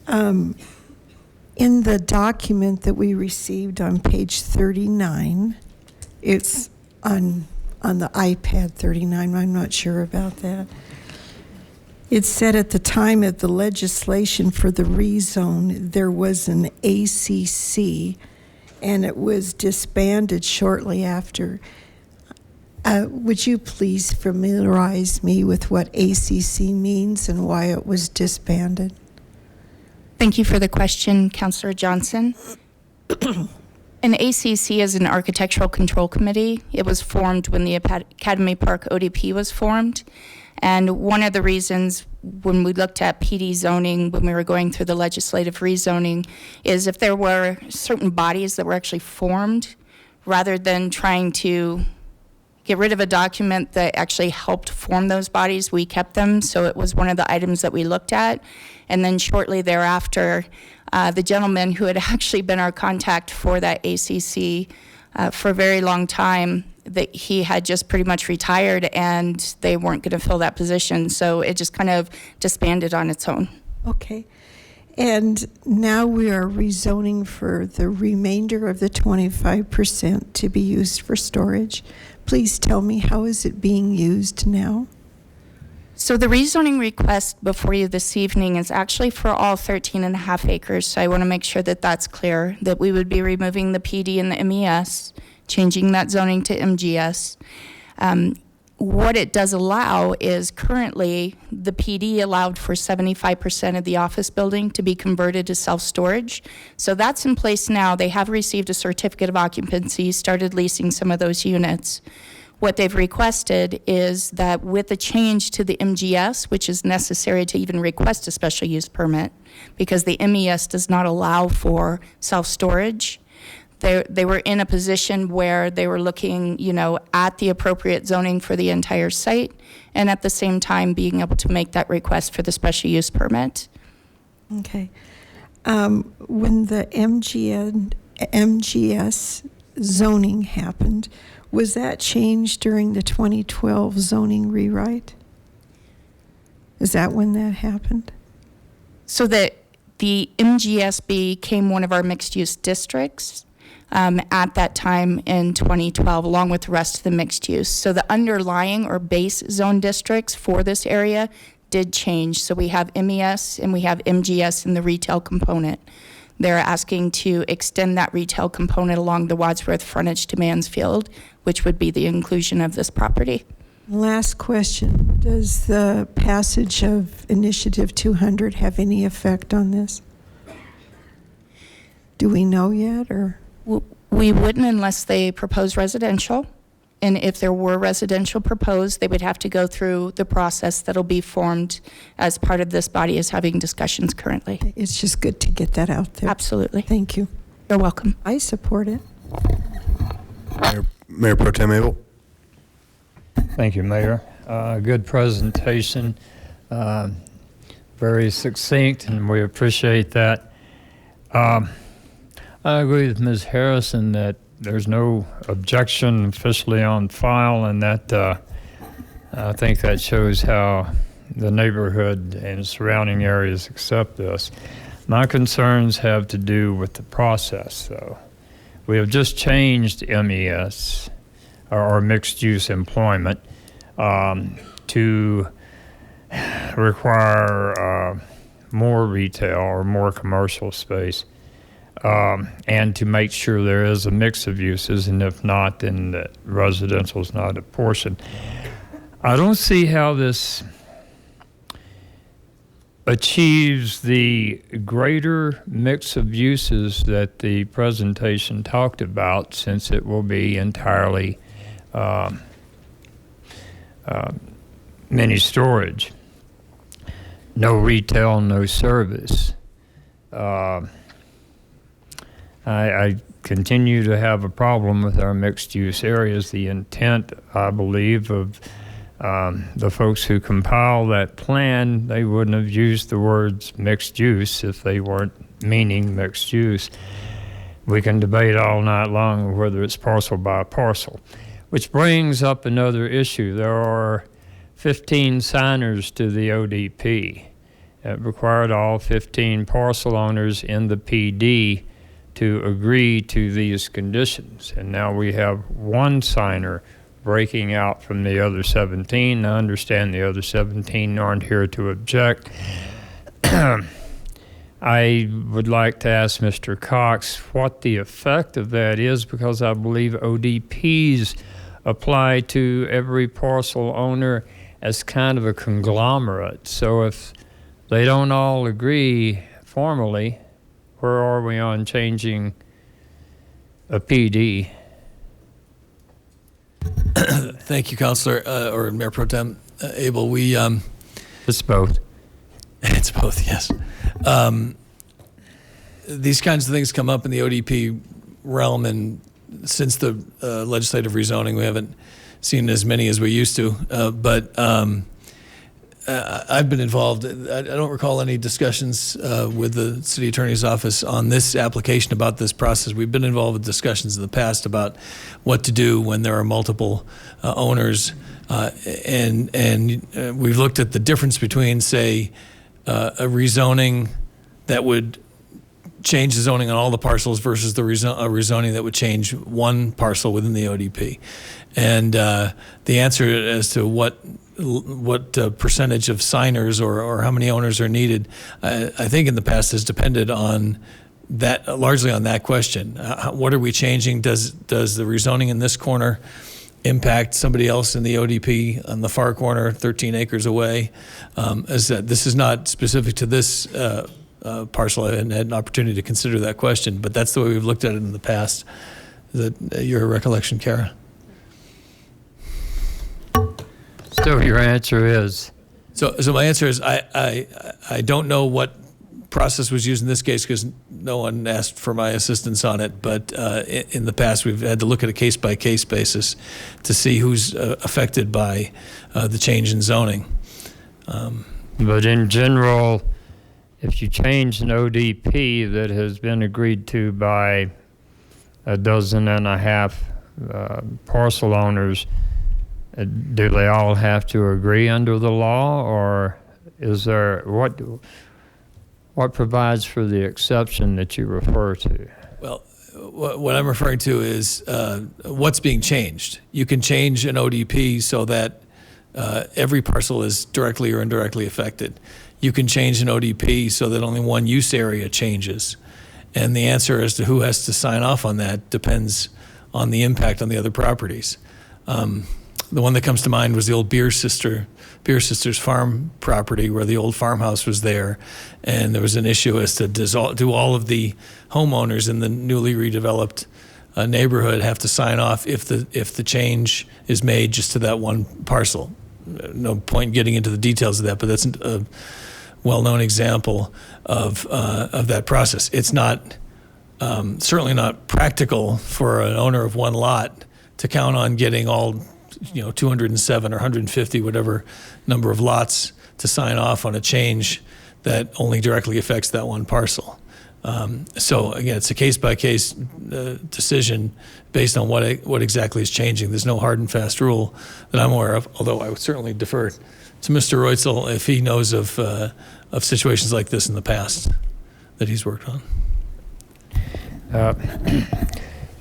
In the document that we received on page 39, it's on the iPad 39, I'm not sure about that. It said at the time of the legislation for the rezone, there was an ACC, and it was disbanded shortly after. Would you please familiarize me with what ACC means and why it was disbanded? Thank you for the question, Councilor Johnson. An ACC is an Architectural Control Committee. It was formed when the Academy Park ODP was formed. And one of the reasons when we looked at PD zoning, when we were going through the legislative rezoning, is if there were certain bodies that were actually formed, rather than trying to get rid of a document that actually helped form those bodies, we kept them. So it was one of the items that we looked at. And then shortly thereafter, the gentleman who had actually been our contact for that ACC for a very long time, that he had just pretty much retired and they weren't going to fill that position. So it just kind of disbanded on its own. Okay. And now we are rezoning for the remainder of the 25% to be used for storage. Please tell me, how is it being used now? So the rezoning request before you this evening is actually for all 13.5 acres. So I want to make sure that that's clear, that we would be removing the PD and the MES, changing that zoning to MGS. What it does allow is currently the PD allowed for 75% of the office building to be converted to self-storage. So that's in place now. They have received a certificate of occupancy, started leasing some of those units. What they've requested is that with the change to the MGS, which is necessary to even request a special use permit, because the MES does not allow for self-storage, they were in a position where they were looking, at the appropriate zoning for the entire site, and at the same time being able to make that request for the special use permit. Okay. When the MGS zoning happened, was that changed during the 2012 zoning rewrite? Is that when that happened? So that the MGS became one of our mixed-use districts at that time in 2012, along with the rest of the mixed use. So the underlying or base zone districts for this area did change. So we have MES and we have MGS in the retail component. They're asking to extend that retail component along the Wadsworth frontage to Mansfield, which would be the inclusion of this property. Last question. Does the passage of Initiative 200 have any effect on this? Do we know yet, or? We wouldn't unless they propose residential. And if there were residential proposed, they would have to go through the process that'll be formed as part of this body is having discussions currently. It's just good to get that out there. Absolutely. Thank you. You're welcome. I support it. Mayor Pro Tem Abel. Thank you, Mayor. Good presentation, very succinct, and we appreciate that. I agree with Ms. Harrison that there's no objection officially on file, and that I think that shows how the neighborhood and surrounding areas accept this. My concerns have to do with the process, though. We have just changed MES, or mixed-use employment, to require more retail or more commercial space, and to make sure there is a mix of uses, and if not, then the residential is not a portion. I don't see how this achieves the greater mix of uses that the presentation talked about, since it will be entirely mini storage. No retail, no service. I continue to have a problem with our mixed-use areas. The intent, I believe, of the folks who compile that plan, they wouldn't have used the words mixed use if they weren't meaning mixed use. We can debate all night long whether it's parcel by parcel, which brings up another issue. There are 15 signers to the ODP. It required all 15 parcel owners in the PD to agree to these conditions. And now we have one signer breaking out from the other 17. I understand the other 17 aren't here to object. I would like to ask Mr. Cox what the effect of that is, because I believe ODPs apply to every parcel owner as kind of a conglomerate. So if they don't all agree formally, where are we on changing a PD? Thank you, Councilor, or Mayor Pro Tem Abel. It's both. It's both, yes. These kinds of things come up in the ODP realm, and since the legislative rezoning, we haven't seen as many as we used to. But I've been involved. I don't recall any discussions with the city attorney's office on this application about this process. We've been involved with discussions in the past about what to do when there are multiple owners, and we've looked at the difference between, say, a rezoning that would change the zoning on all the parcels versus a rezoning that would change one parcel within the ODP. And the answer as to what percentage of signers or how many owners are needed, I think in the past has depended on that, largely on that question. What are we changing? Does the rezoning in this corner impact somebody else in the ODP on the far corner, 13 acres away? This is not specific to this parcel. I hadn't had an opportunity to consider that question, but that's the way we've looked at it in the past. Is that your recollection, Kara? So your answer is? So my answer is I don't know what process was used in this case, because no one asked for my assistance on it. But in the past, we've had to look at a case-by-case basis to see who's affected by the change in zoning. But in general, if you change an ODP that has been agreed to by 12.5 parcel owners, do they all have to agree under the law, or is there what provides for the exception that you refer to? Well, what I'm referring to is what's being changed. You can change an ODP so that every parcel is directly or indirectly affected. You can change an ODP so that only one use area changes. And the answer as to who has to sign off on that depends on the impact on the other properties. The one that comes to mind was the old Beer Sisters farm property, where the old farmhouse was there, and there was an issue as to do all of the homeowners in the newly redeveloped neighborhood have to sign off if the change is made just to that one parcel. No point getting into the details of that, but that's a well-known example of that process. It's not certainly not practical for an owner of one lot to count on getting all 207 or 150, whatever number of lots, to sign off on a change that only directly affects that one parcel. So again, it's a case-by-case decision based on what exactly is changing. There's no hard and fast rule that I'm aware of, although I would certainly defer to Mr. Reutzel if he knows of situations like this in the past that he's worked on.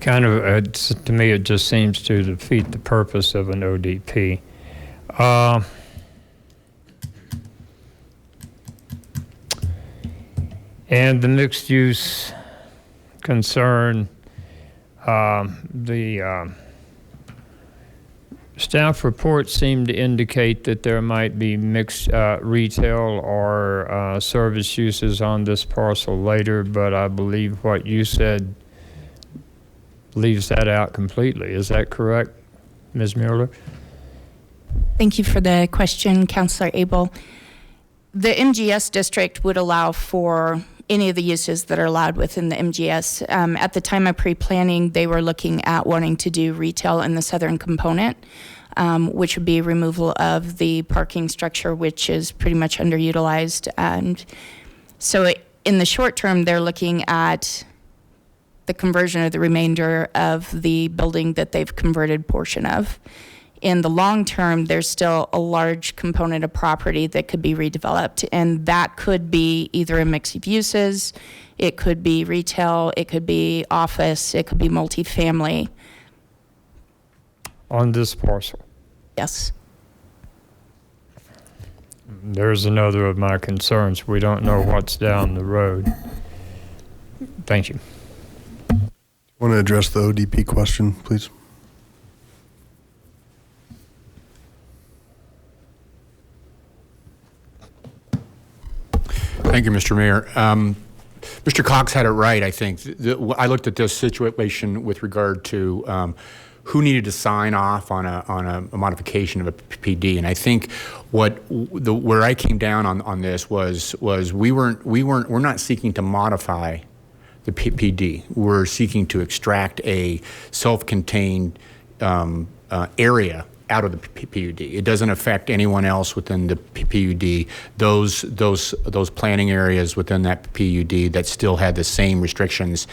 To me, it just seems to defeat the purpose of an ODP. And the mixed use concern, the staff report seemed to indicate that there might be mixed retail or service uses on this parcel later, but I believe what you said leaves that out completely. Is that correct, Ms. Mueller? Thank you for the question, Councilor Abel. The MGS district would allow for any of the uses that are allowed within the MGS. At the time of pre-planning, they were looking at wanting to do retail in the southern component, which would be removal of the parking structure, which is pretty much underutilized. And so in the short term, they're looking at the conversion of the remainder of the building that they've converted portion of. In the long term, there's still a large component of property that could be redeveloped, and that could be either a mix of uses, it could be retail, it could be office, it could be multifamily. On this parcel? Yes. There's another of my concerns. We don't know what's down the road. Thank you. Want to address the ODP question, please? Thank you, Mr. Mayor. Mr. Cox had it right, I think. I looked at this situation with regard to who needed to sign off on a modification of a PD, and I think where I came down on this was we're not seeking to modify the PD. We're seeking to extract a self-contained area out of the PUD. It doesn't affect anyone else within the PUD. Those planning areas within that PUD that still had the same restrictions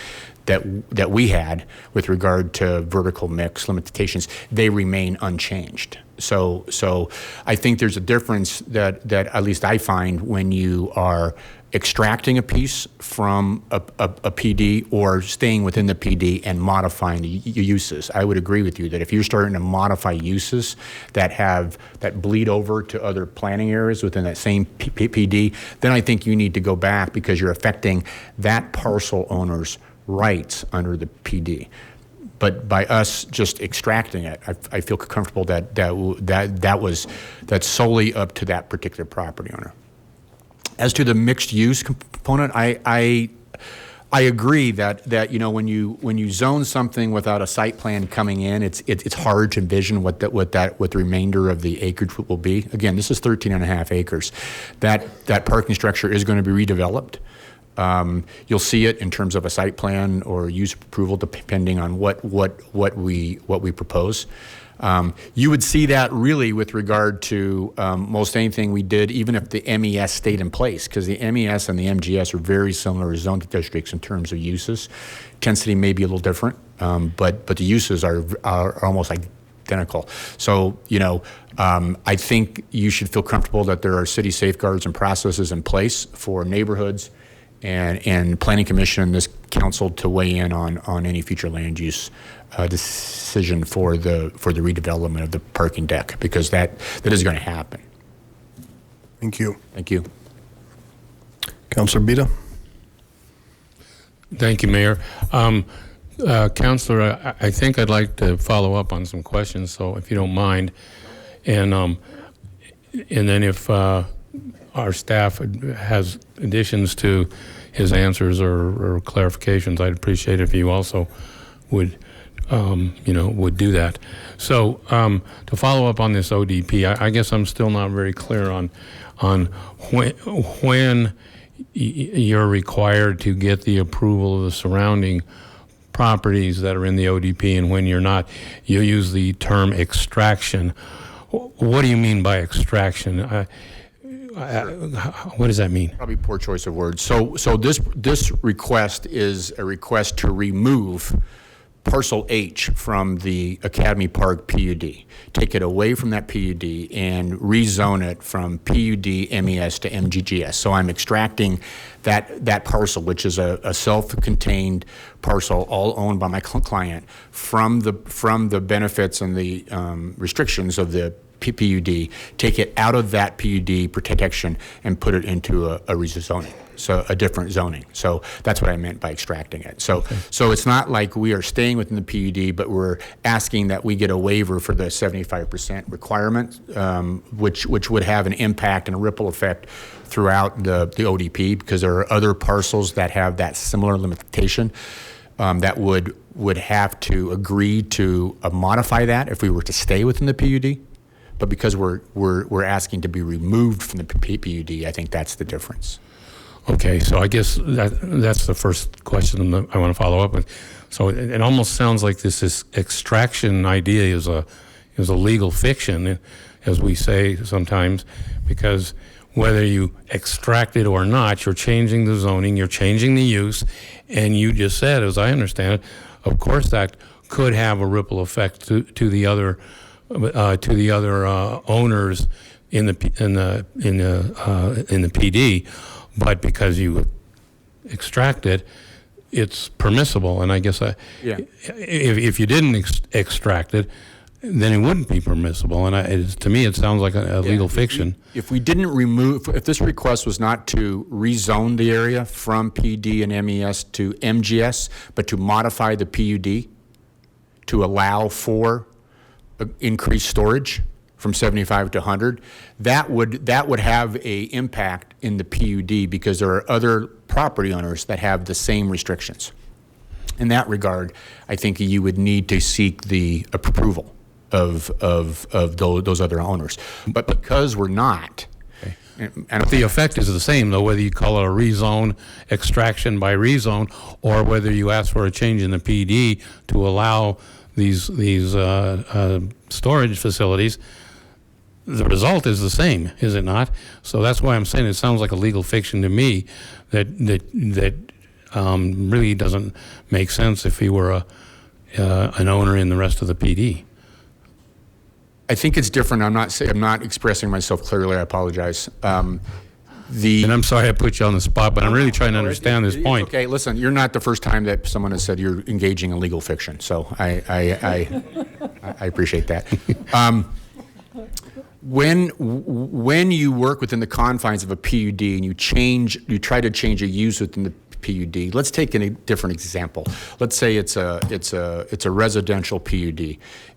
that we had with regard to vertical mix limitations, they remain unchanged. So I think there's a difference that at least I find when you are extracting a piece from a PD or staying within the PD and modifying the uses. I would agree with you that if you're starting to modify uses that bleed over to other planning areas within that same PD, then I think you need to go back because you're affecting that parcel owner's rights under the PD. But by us just extracting it, I feel comfortable that's solely up to that particular property owner. As to the mixed use component, I agree that when you zone something without a site plan coming in, it's hard to envision what the remainder of the acreage will be. Again, this is 13.5 acres. That parking structure is going to be redeveloped. You'll see it in terms of a site plan or use approval, depending on what we propose. You would see that really with regard to most anything we did, even if the MES stayed in place, because the MES and the MGS are very similar zone districts in terms of uses. Intensity may be a little different, but the uses are almost identical. So, I think you should feel comfortable that there are city safeguards and processes in place for neighborhoods and Planning Commission and this council to weigh in on any future land use decision for the redevelopment of the parking deck, because that is going to happen. Thank you. Thank you. Councilor Bita. Thank you, Mayor. Councilor, I think I'd like to follow up on some questions, so if you don't mind, and then if our staff has additions to his answers or clarifications, I'd appreciate it if you also would do that. So to follow up on this ODP, I guess I'm still not very clear on when you're required to get the approval of the surrounding properties that are in the ODP and when you're not. You use the term extraction. What do you mean by extraction? what does that mean? Probably poor choice of words. So this request is a request to remove parcel H from the Academy Park PUD. Take it away from that PUD and rezone it from PUD MES to MGGS. So I'm extracting that parcel, which is a self-contained parcel, all owned by my client, from the benefits and the restrictions of the PUD, take it out of that PUD protection and put it into a rezoning, so a different zoning. So that's what I meant by extracting it. So it's not like we are staying within the PUD, but we're asking that we get a waiver for the 75% requirement, which would have an impact and a ripple effect throughout the ODP, because there are other parcels that have that similar limitation that would have to agree to modify that if we were to stay within the PUD. But because we're asking to be removed from the PUD, I think that's the difference. Okay, so I guess that's the first question that I want to follow up with. So it almost sounds like this extraction idea is a legal fiction, as we say sometimes, because whether you extract it or not, you're changing the zoning, you're changing the use, and you just said, as I understand it, of course that could have a ripple effect to the other owners in the PD, but because you extract it, it's permissible. And I guess if you didn't extract it, then it wouldn't be permissible. And to me, it sounds like a legal fiction. If we didn't if this request was not to rezone the area from PD and MES to MGS, but to modify the PUD to allow for increased storage from 75 to 100, that would have a impact in the PUD, because there are other property owners that have the same restrictions. In that regard, I think you would need to seek the approval of those other owners. But because we're not, and the effect is the same, though, whether you call it a rezone, extraction by rezone, or whether you ask for a change in the PD to allow these storage facilities, the result is the same, is it not? So that's why I'm saying it sounds like a legal fiction to me that really doesn't make sense if he were an owner in the rest of the PD. I think it's different. I'm not expressing myself clearly. I apologize. And I'm sorry I put you on the spot, but I'm really trying to understand this point. Okay, listen, you're not the first time that someone has said you're engaging in legal fiction, so I appreciate that. When you work within the confines of a PUD and you try to change a use within the PUD, let's take a different example. Let's say it's a residential PUD,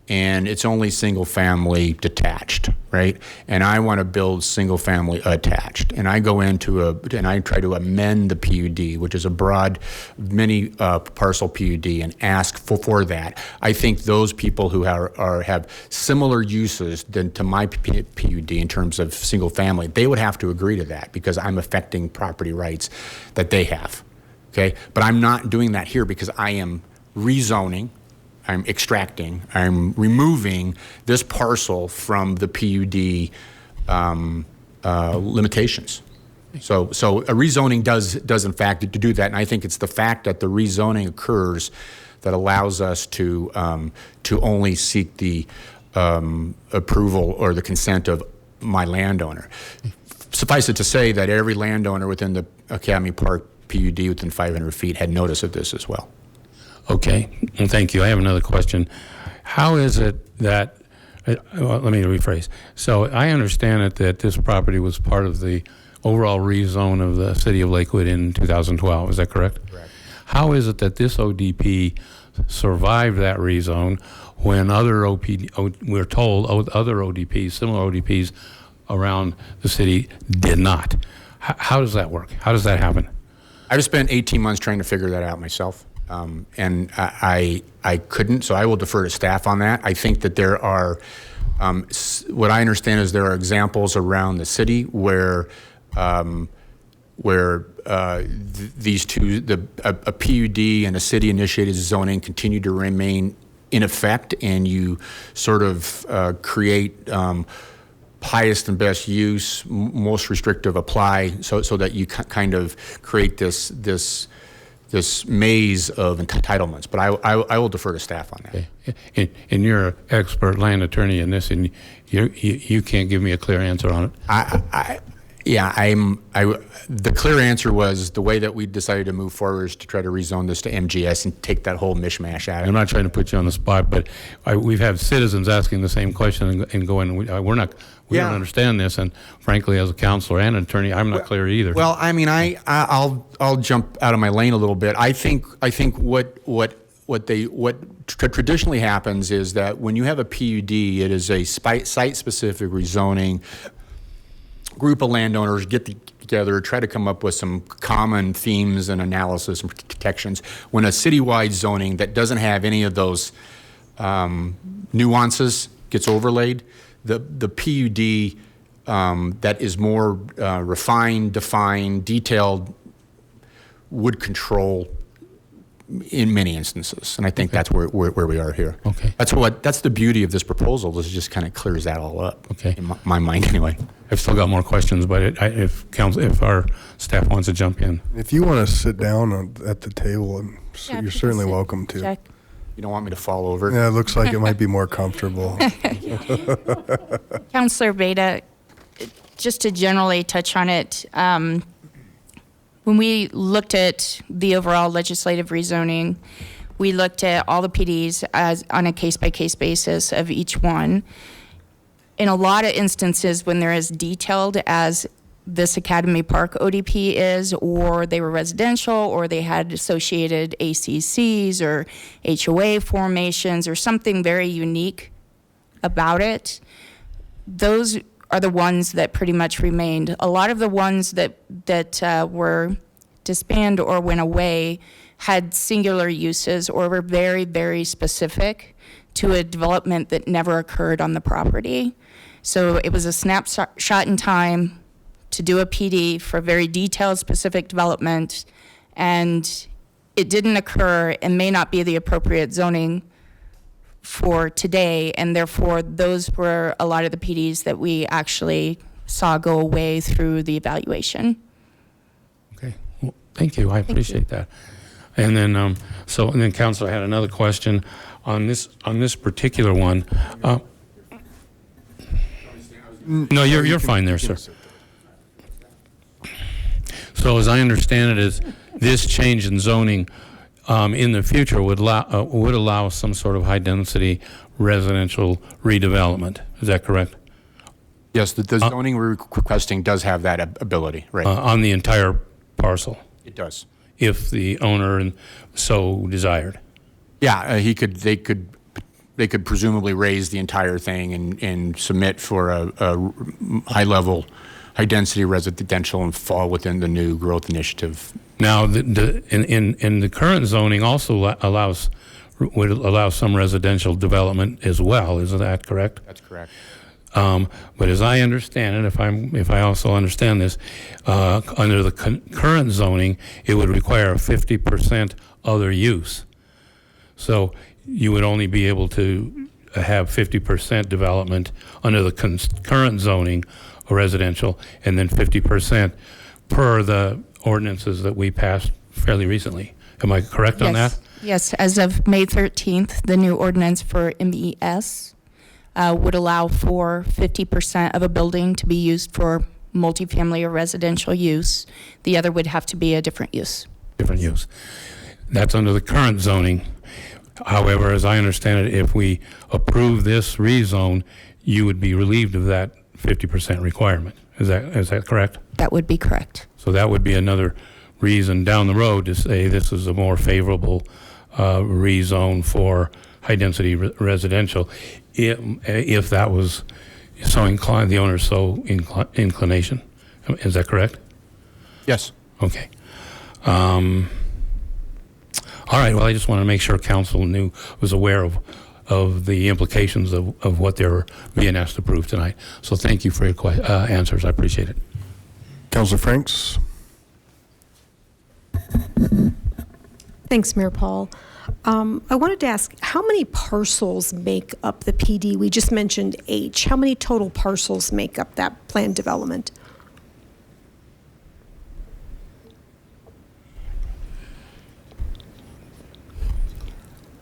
and it's only single family detached, right? And I want to build single family attached, and I go into and I try to amend the PUD, which is a broad mini parcel PUD, and ask for that. I think those people who have similar uses than to my PUD in terms of single family, they would have to agree to that, because I'm affecting property rights that they have. Okay, but I'm not doing that here, because I am rezoning, I'm extracting, I'm removing this parcel from the PUD limitations. So a rezoning does in fact do that, and I think it's the fact that the rezoning occurs that allows us to only seek the approval or the consent of my landowner. Suffice it to say that every landowner within the Academy Park PUD within 500 feet had notice of this as well. Okay, and thank you. I have another question. How is it that, well, let me rephrase. So I understand that this property was part of the overall rezone of the city of Lakewood in 2012. Is that correct? Correct. How is it that this ODP survived that rezone when we're told other ODPs, similar ODPs around the city did not? How does that work? How does that happen? I just spent 18 months trying to figure that out myself, and I couldn't, so I will defer to staff on that. I think that there are, what I understand is there are examples around the city where these two, a PUD and a city-initiated zoning continue to remain in effect, and you sort of create highest and best use, most restrictive apply, so that you kind of create this maze of entitlements. But I will defer to staff on that. Okay. And you're an expert land attorney in this, and you can't give me a clear answer on it. The clear answer was the way that we decided to move forward is to try to rezone this to MGS and take that whole mishmash out. I'm not trying to put you on the spot, but we've had citizens asking the same question and going, we don't understand this. And frankly, as a counselor and an attorney, I'm not clear either. Well, I mean, I'll jump out of my lane a little bit. I think what traditionally happens is that when you have a PUD, it is a site-specific rezoning. Group of landowners get together, try to come up with some common themes and analysis and protections. When a citywide zoning that doesn't have any of those nuances gets overlaid, the PUD that is more refined, defined, detailed would control in many instances, and I think that's where we are here. Okay. That's the beauty of this proposal, is it just kind of clears that all up. Okay. In my mind, anyway. I've still got more questions, but if our staff wants to jump in. If you want to sit down at the table, you're certainly welcome to. Check. You don't want me to fall over? Yeah, it looks like it might be more comfortable. Councillor Beta, just to generally touch on it, when we looked at the overall legislative rezoning, we looked at all the PDs as on a case-by-case basis of each one. In a lot of instances, when they're as detailed as this Academy Park ODP is, or they were residential, or they had associated ACCs or HOA formations or something very unique about it, those are the ones that pretty much remained. A lot of the ones that were disbanded or went away had singular uses or were very, very specific to a development that never occurred on the property. So it was a snapshot in time to do a PD for very detailed, specific development, and it didn't occur and may not be the appropriate zoning for today, and therefore those were a lot of the PDs that we actually saw go away through the evaluation. Okay, well, thank you. I appreciate that. And then, and then Council had another question on this particular one. No, you're fine there, sir. So as I understand it, is this change in zoning in the future would allow some sort of high density residential redevelopment. Is that correct? Yes, the zoning we're requesting does have that ability, right? On the entire parcel? It does. If the owner so desired? Yeah, they could presumably raise the entire thing and submit for a high density residential and fall within the new growth initiative. Now, in the current zoning also would allow some residential development as well. Isn't that correct? That's correct. But as I understand it, if I also understand this, under the current zoning, it would require a 50% other use. So you would only be able to have 50% development under the current zoning or residential, and then 50% per the ordinances that we passed fairly recently. Am I correct on that? Yes, as of May 13th, the new ordinance for MES would allow for 50% of a building to be used for multifamily or residential use. The other would have to be a different use. Different use. That's under the current zoning. However, as I understand it, if we approve this rezone, you would be relieved of that 50% requirement. Is that correct? That would be correct. So that would be another reason down the road to say this is a more favorable rezone for high density residential, if that was so inclined, the owner's so inclination. Is that correct? Yes. Okay. All right. Well, I just want to make sure council was aware of the implications of what they're being asked to prove tonight. So thank you for your answers. I appreciate it. Councilor Franks. Thanks, Mayor Paul. I wanted to ask, how many parcels make up the PD? We just mentioned H. How many total parcels make up that planned development?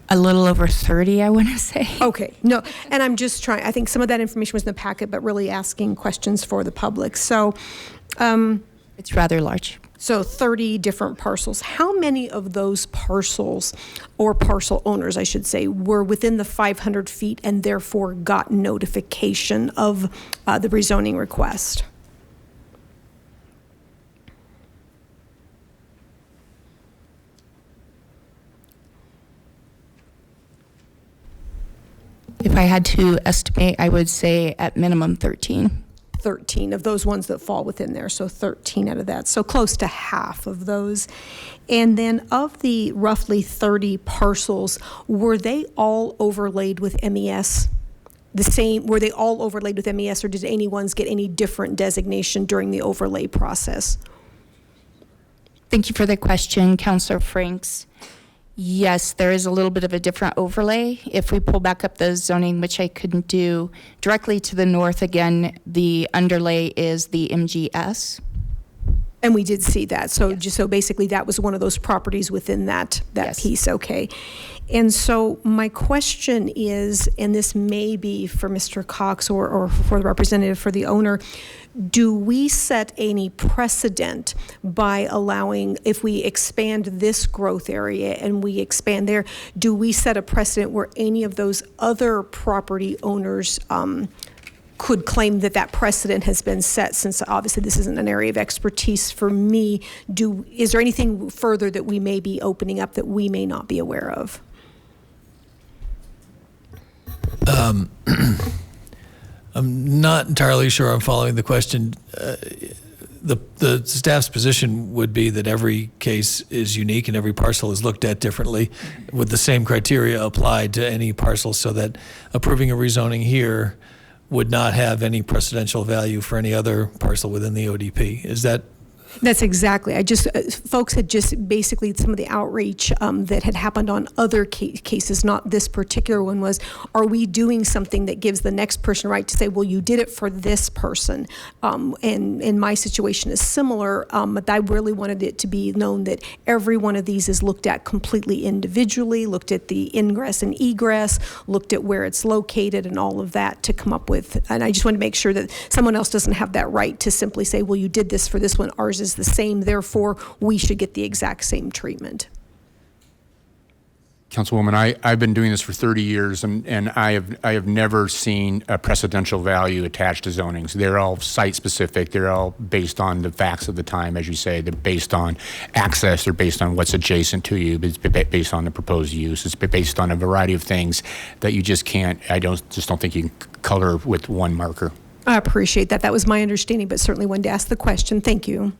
A little over 30, I want to say. Okay, no, and I'm just trying, I think some of that information was in the packet, but really asking questions for the public. So, it's rather large. So 30 different parcels. How many of those parcels, or parcel owners, I should say, were within the 500 feet and therefore got notification of the rezoning request? If I had to estimate, I would say at minimum 13. 13 of those ones that fall within there, so 13 out of that, so close to half of those. And then of the roughly 30 parcels, were they all overlaid with MES? The same, were they all overlaid with MES, or did any ones get any different designation during the overlay process? Thank you for the question, Councilor Franks. Yes, there is a little bit of a different overlay. If we pull back up the zoning, which I couldn't do, directly to the north again, the underlay is the MGS. And we did see that. So just so basically that was one of those properties within that Yes. piece, okay. And so my question is, and this may be for Mr. Cox or for the representative for the owner, do we set any precedent by allowing, if we expand this growth area and we expand there, do we set a precedent where any of those other property owners could claim that that precedent has been set, since obviously this isn't an area of expertise for me? Is there anything further that we may be opening up that we may not be aware of? I'm not entirely sure I'm following the question. The staff's position would be that every case is unique and every parcel is looked at differently with the same criteria applied to any parcel, so that approving a rezoning here would not have any precedential value for any other parcel within the ODP. Is that? That's exactly. I just, folks had just basically some of the outreach that had happened on other cases, not this particular one, was, are we doing something that gives the next person right to say, well, you did it for this person? And my situation is similar, but I really wanted it to be known that every one of these is looked at completely individually, looked at the ingress and egress, looked at where it's located and all of that to come up with. And I just want to make sure that someone else doesn't have that right to simply say, well, you did this for this one, ours is the same, therefore we should get the exact same treatment. Councilwoman, I've been doing this for 30 years, and I have never seen a precedential value attached to zonings. They're all site-specific. They're all based on the facts of the time, as you say. They're based on access. They're based on what's adjacent to you. It's based on the proposed use. It's based on a variety of things that you just can't, just don't think you can color with one marker. I appreciate that. That was my understanding, but certainly wanted to ask the question. Thank you.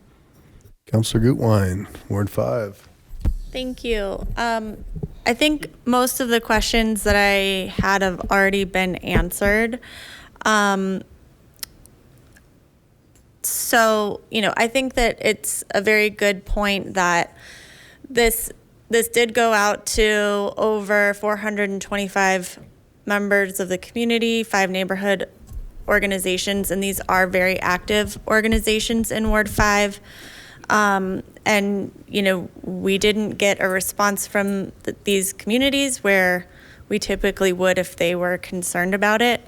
Councilor Gutwein, Ward 5. Thank you. I think most of the questions that I had have already been answered. So, I think that it's a very good point that this did go out to over 425 members of the community, 5 neighborhood organizations, and these are very active organizations in Ward 5. And, we didn't get a response from these communities where we typically would if they were concerned about it.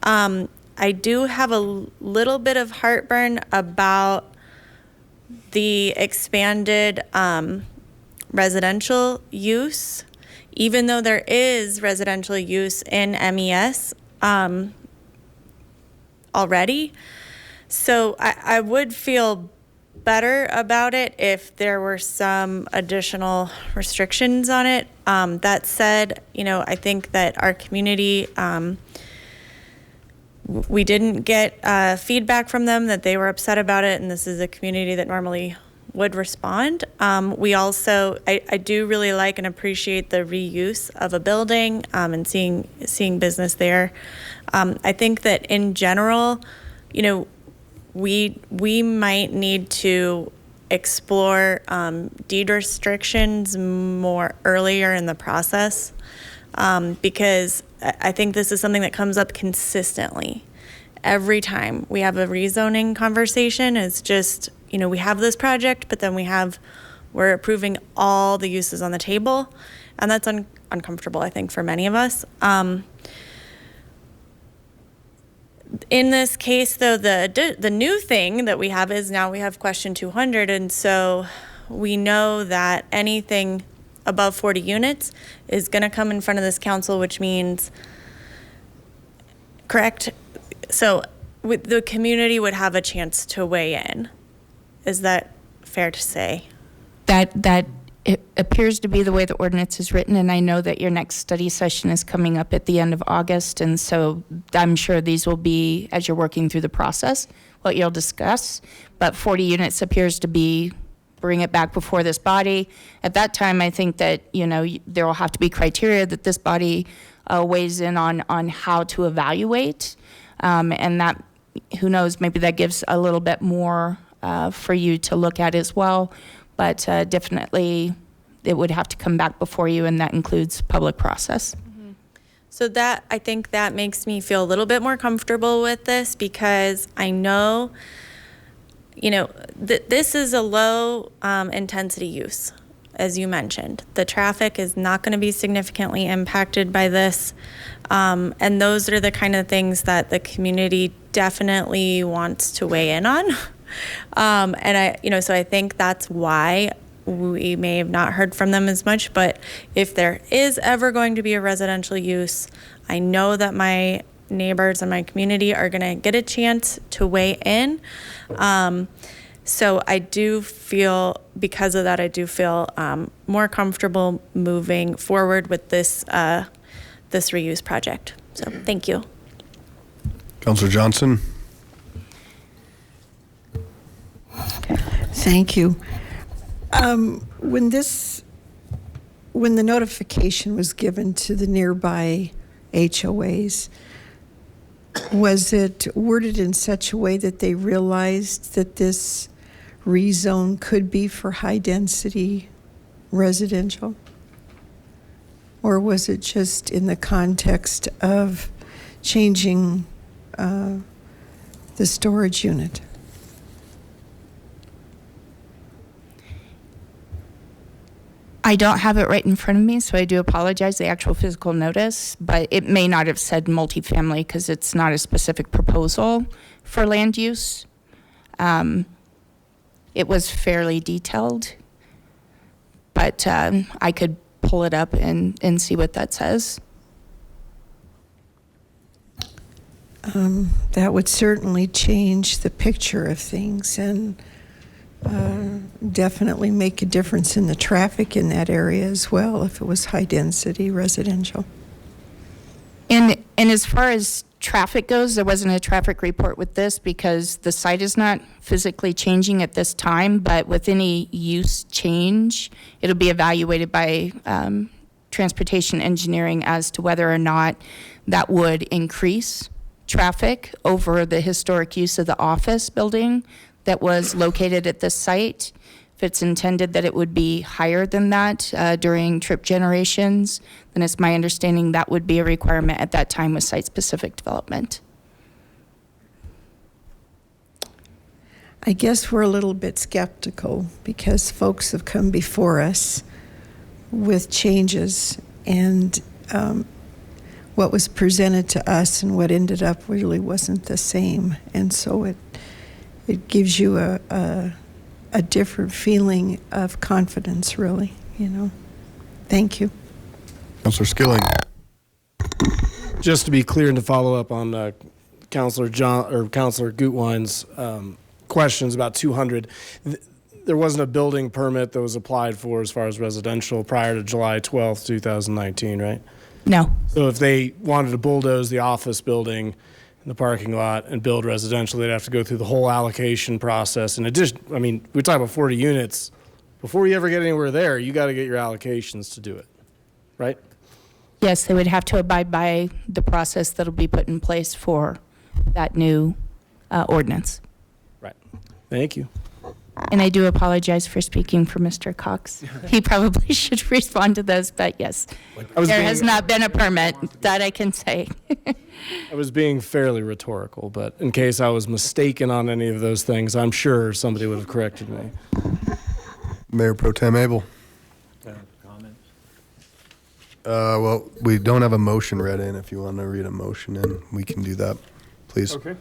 I do have a little bit of heartburn about the expanded residential use, even though there is residential use in MES already. So I would feel better about it if there were some additional restrictions on it. That said, I think that our community, we didn't get feedback from them that they were upset about it, and this is a community that normally would respond. We also, I do really like and appreciate the reuse of a building and seeing business there. I think that in general, we might need to explore deed restrictions more earlier in the process, because I think this is something that comes up consistently. Every time we have a rezoning conversation, it's just, we have this project, but then we're approving all the uses on the table, and that's uncomfortable, I think, for many of us. In this case, though, the new thing that we have is now we have question 200, and so we know that anything above 40 units is going to come in front of this council, which means, correct? So the community would have a chance to weigh in. Is that fair to say? That it appears to be the way the ordinance is written, and I know that your next study session is coming up at the end of August, and so I'm sure these will be, as you're working through the process, what you'll discuss. But 40 units appears to be, bring it back before this body. At that time, I think that, there will have to be criteria that this body weighs in on how to evaluate, and that, who knows, maybe that gives a little bit more for you to look at as well. But definitely it would have to come back before you, and that includes public process. Mm-hmm. So I think that makes me feel a little bit more comfortable with this, because I know, this is a low intensity use, as you mentioned. The traffic is not going to be significantly impacted by this. And those are the kind of things that the community definitely wants to weigh in on. And so I think that's why we may have not heard from them as much, but if there is ever going to be a residential use, I know that my neighbors and my community are going to get a chance to weigh in. So I do feel, because of that, I do feel more comfortable moving forward with this reuse project. So thank you. Councilor Johnson. Thank you. When the notification was given to the nearby HOAs, was it worded in such a way that they realized that this rezone could be for high density residential? Or was it just in the context of changing the storage unit? I don't have it right in front of me, so I do apologize, the actual physical notice, but it may not have said multifamily because it's not a specific proposal for land use. It was fairly detailed, but I could pull it up and see what that says. That would certainly change the picture of things and definitely make a difference in the traffic in that area as well if it was high density residential. And as far as traffic goes, there wasn't a traffic report with this because the site is not physically changing at this time, but with any use change, it'll be evaluated by transportation engineering as to whether or not that would increase traffic over the historic use of the office building that was located at this site. If it's intended that it would be higher than that during trip generations, then it's my understanding that would be a requirement at that time with site-specific development. I guess we're a little bit skeptical because folks have come before us with changes, and what was presented to us and what ended up really wasn't the same. And so it gives you a different feeling of confidence, really, Thank you. Councilor Skilling. Just to be clear and to follow up on Councilor Gutwein's questions about 200, there wasn't a building permit that was applied for as far as residential prior to July 12th, 2019, right? No. So if they wanted to bulldoze the office building in the parking lot and build residential, they'd have to go through the whole allocation process. In addition, we're talking about 40 units. Before you ever get anywhere there, you got to get your allocations to do it, right? Yes, they would have to abide by the process that'll be put in place for that new ordinance. Right. Thank you. And I do apologize for speaking for Mr. Cox. He probably should respond to this, but yes, there has not been a permit, that I can say. I was being fairly rhetorical, but in case I was mistaken on any of those things, I'm sure somebody would have corrected me. Mayor Pro Tem Abel. Well, we don't have a motion read in. If you want to read a motion in, we can do that, please. Okay.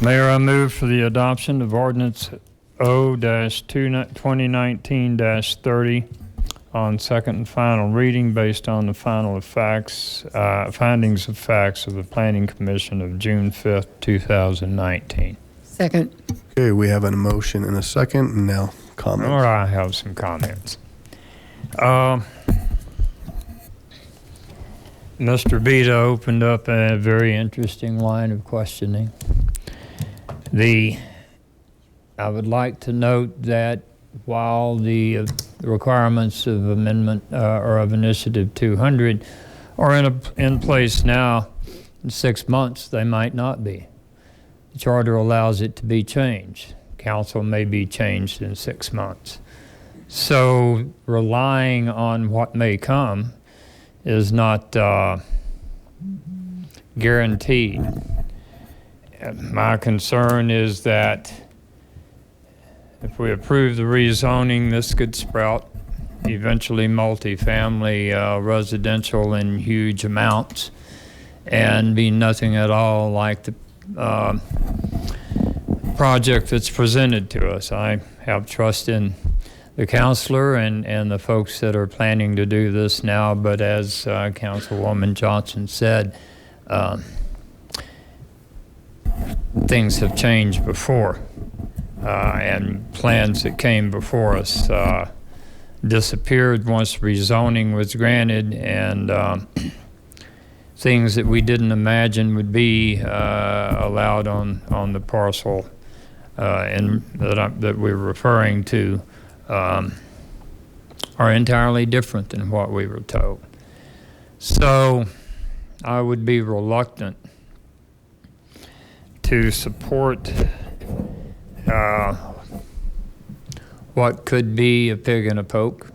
Mayor, I move for the adoption of ordinance O-2019-30 on second and final reading based on the findings of facts of the Planning Commission of June 5th, 2019. Second. Okay, we have a motion and a second, and now comments. Or I have some comments. Mr. Beta opened up a very interesting line of questioning. I would like to note that while the requirements of amendment or of Initiative 200 are in place now, in 6 months they might not be. The charter allows it to be changed. Council may be changed in 6 months. So relying on what may come is not guaranteed. My concern is that if we approve the rezoning, this could sprout eventually multifamily residential in huge amounts and be nothing at all like the project that's presented to us. I have trust in the counselor and the folks that are planning to do this now, but as Councilwoman Johnson said, things have changed before, and plans that came before us disappeared once rezoning was granted, and things that we didn't imagine would be allowed on the parcel that we're referring to are entirely different than what we were told. So I would be reluctant to support what could be a pig in a poke.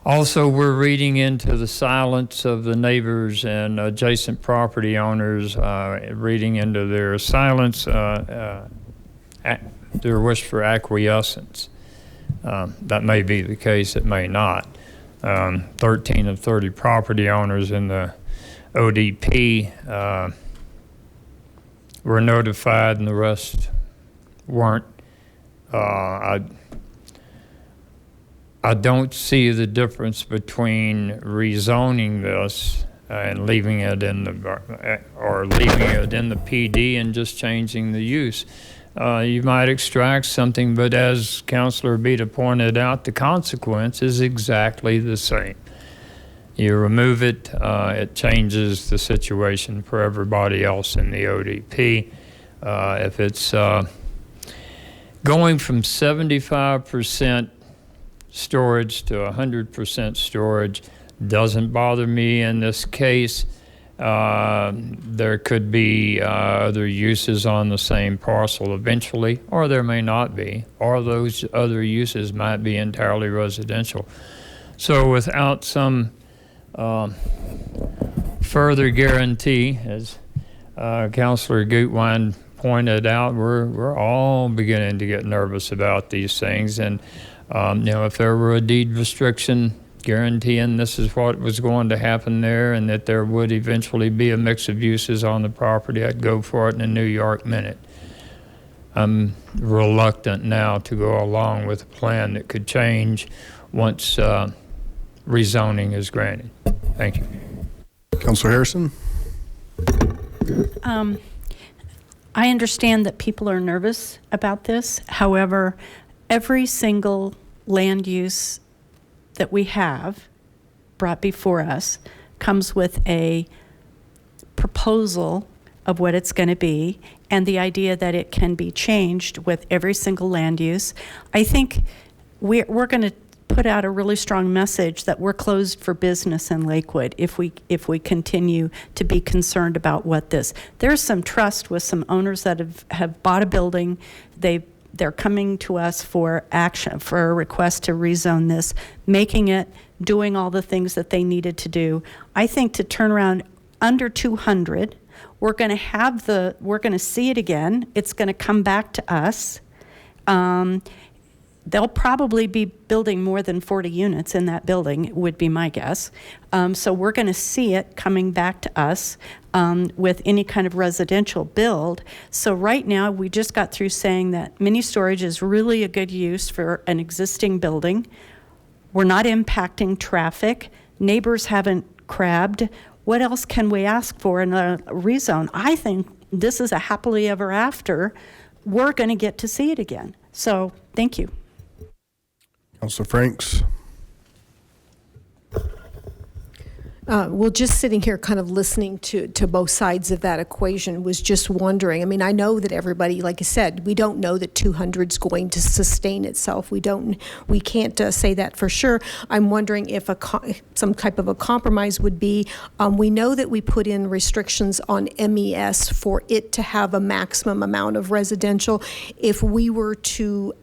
Although we're reading into the silence of the neighbors and adjacent property owners, reading into their silence, their wish for acquiescence. That may be the case, it may not. 13 of 30 property owners in the ODP were notified and the rest weren't. I don't see the difference between rezoning this and leaving it in the PD and just changing the use. You might extract something, but as Councilor Beta pointed out, the consequence is exactly the same. You remove it, it changes the situation for everybody else in the ODP. If it's going from 75% storage to 100% storage, doesn't bother me in this case. There could be other uses on the same parcel eventually, or there may not be, or those other uses might be entirely residential. So without some further guarantee, as Councilor Gutwein pointed out, we're all beginning to get nervous about these things. And if there were a deed restriction guaranteeing this is what was going to happen there and that there would eventually be a mix of uses on the property, I'd go for it in a New York minute. I'm reluctant now to go along with a plan that could change once rezoning is granted. Thank you. Councilor Harrison? I understand that people are nervous about this. However, every single land use that we have brought before us comes with a proposal of what it's going to be and the idea that it can be changed with every single land use. I think we're going to put out a really strong message that we're closed for business in Lakewood if we continue to be concerned about what this. There's some trust with some owners that have bought a building. They're coming to us for action, for a request to rezone this, making it, doing all the things that they needed to do. I think to turn around under 200, we're going to see it again. It's going to come back to us. They'll probably be building more than 40 units in that building, would be my guess. So we're going to see it coming back to us with any kind of residential build. So right now, we just got through saying that mini storage is really a good use for an existing building. We're not impacting traffic. Neighbors haven't crabbed. What else can we ask for in a rezone? I think this is a happily ever after. We're going to get to see it again. So thank you. Councilor Franks. Well, just sitting here kind of listening to both sides of that equation, was just wondering, I mean, I know that everybody, like I said, we don't know that 200 is going to sustain itself. We can't say that for sure. I'm wondering if some type of a compromise would be, we know that we put in restrictions on MES for it to have a maximum amount of residential. If we were to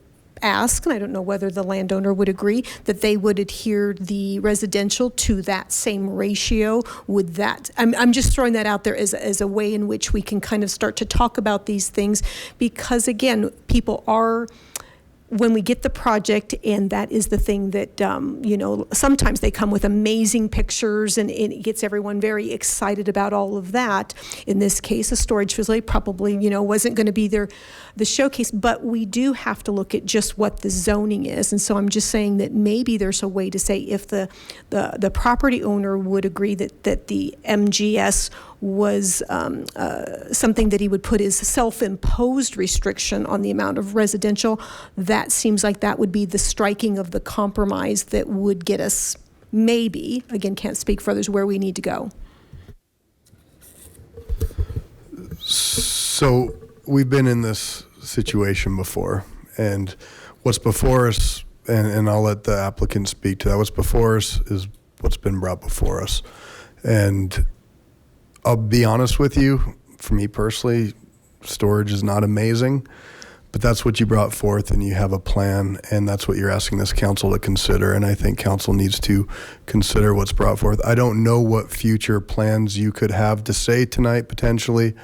ask, and I don't know whether the landowner would agree, that they would adhere the residential to that same ratio, would that, I'm just throwing that out there as a way in which we can kind of start to talk about these things, because again, people are, when we get the project, and that is the thing that, you know, sometimes they come with amazing pictures and it gets everyone very excited about all of that. In this case, a storage facility probably, you know, wasn't going to be the showcase, but we do have to look at just what the zoning is. And so I'm just saying that maybe there's a way to say, if the property owner would agree that the MGS was something that he would put as self-imposed restriction on the amount of residential, that seems like that would be the striking of the compromise that would get us, maybe, again, can't speak for others, where we need to go. So we've been in this situation before, and what's before us, and I'll let the applicant speak to that, what's before us is what's been brought before us. And I'll be honest with you, for me personally, storage is not amazing, but that's what you brought forth, and you have a plan, and that's what you're asking this council to consider. And I think council needs to consider what's brought forth. I don't know what future plans you could have to say tonight, potentially,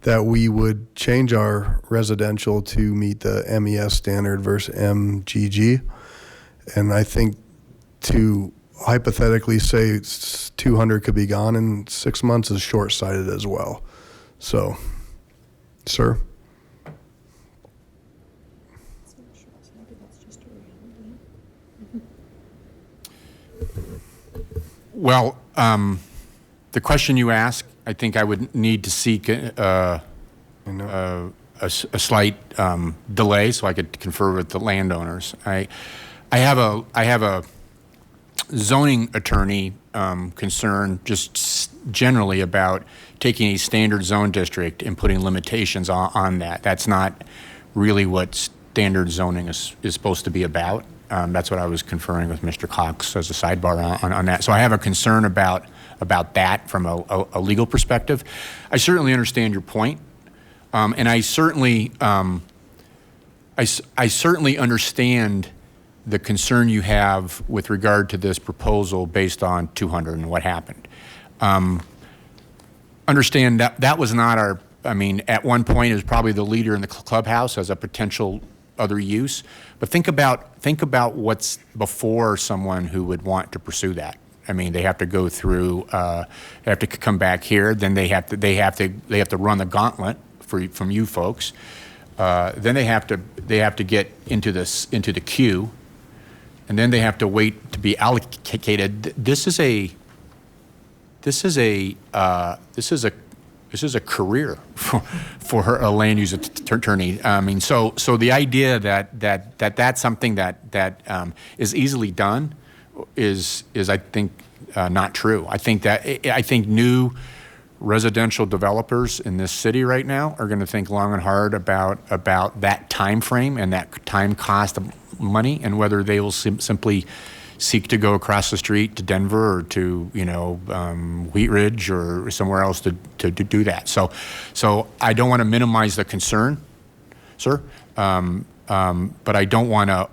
that we would change our residential to meet the MES standard versus MGG. And I think to hypothetically say 200 could be gone in 6 months is short-sighted as well. So, sir. Well, the question you ask, I think I would need to seek a slight delay so I could confer with the landowners. I have a zoning attorney concern just generally about taking a standard zone district and putting limitations on that. That's not really what standard zoning is supposed to be about. That's what I was conferring with Mr. Cox as a sidebar on that. So I have a concern about that from a legal perspective. I certainly understand your point, and I certainly understand the concern you have with regard to this proposal based on 200 and what happened. Understand that was not our, I mean, at one point it was probably the leader in the clubhouse as a potential other use, but think about what's before someone who would want to pursue that. I mean, they have to go through, they have to come back here, then they have to run the gauntlet from you folks. Then they have to get into the queue, and then they have to wait to be allocated. This is a career for a land use attorney. I mean, so the idea that that's something that is easily done is I think not true. I think new residential developers in this city right now are going to think long and hard about that time frame and that time cost of money, and whether they will simply seek to go across the street to Denver or to Wheat Ridge or somewhere else to do that. So I don't want to minimize the concern, sir, but I don't want to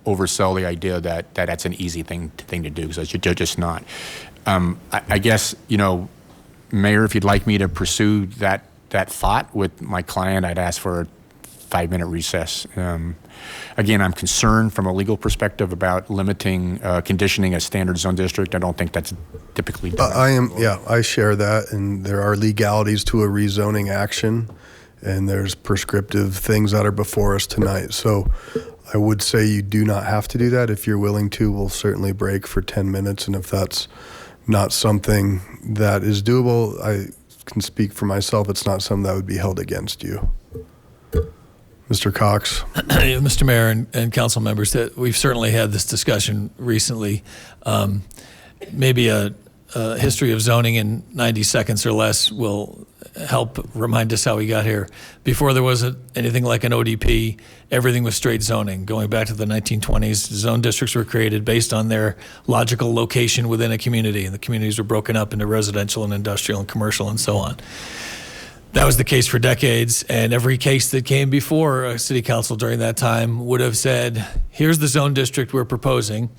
oversell the idea that that's an easy thing to do, because it's just not. I guess, Mayor, if you'd like me to pursue that thought with my client, I'd ask for a 5-minute recess. Again, I'm concerned from a legal perspective about limiting conditioning a standard zone district. I don't think that's typically done. I share that, and there are legalities to a rezoning action, and there's prescriptive things that are before us tonight. So I would say you do not have to do that. If you're willing to, we'll certainly break for 10 minutes. And if that's not something that is doable, I can speak for myself. It's not something that would be held against you. Mr. Cox. Mr. Mayor and council members, that we've certainly had this discussion recently. Maybe a history of zoning in 90 seconds or less will help remind us how we got here. Before there wasn't anything like an ODP, everything was straight zoning. Going back to the 1920s, zone districts were created based on their logical location within a community, and the communities were broken up into residential and industrial and commercial and so on. That was the case for decades, and every case that came before a city council during that time would have said, here's the zone district we're proposing.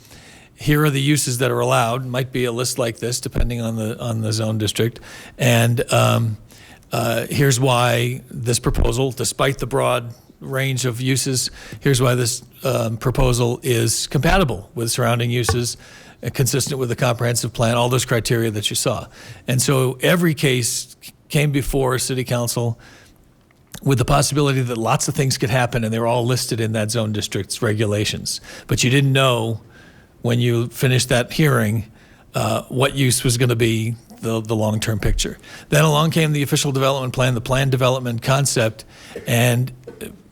Here are the uses that are allowed. Might be a list like this, depending on the zone district. And here's why this proposal, despite the broad range of uses, here's why this proposal is compatible with surrounding uses, consistent with the comprehensive plan, all those criteria that you saw. And so every case came before city council with the possibility that lots of things could happen, and they were all listed in that zone district's regulations. But you didn't know when you finished that hearing what use was going to be the long-term picture. Then along came the official development plan, the plan development concept, and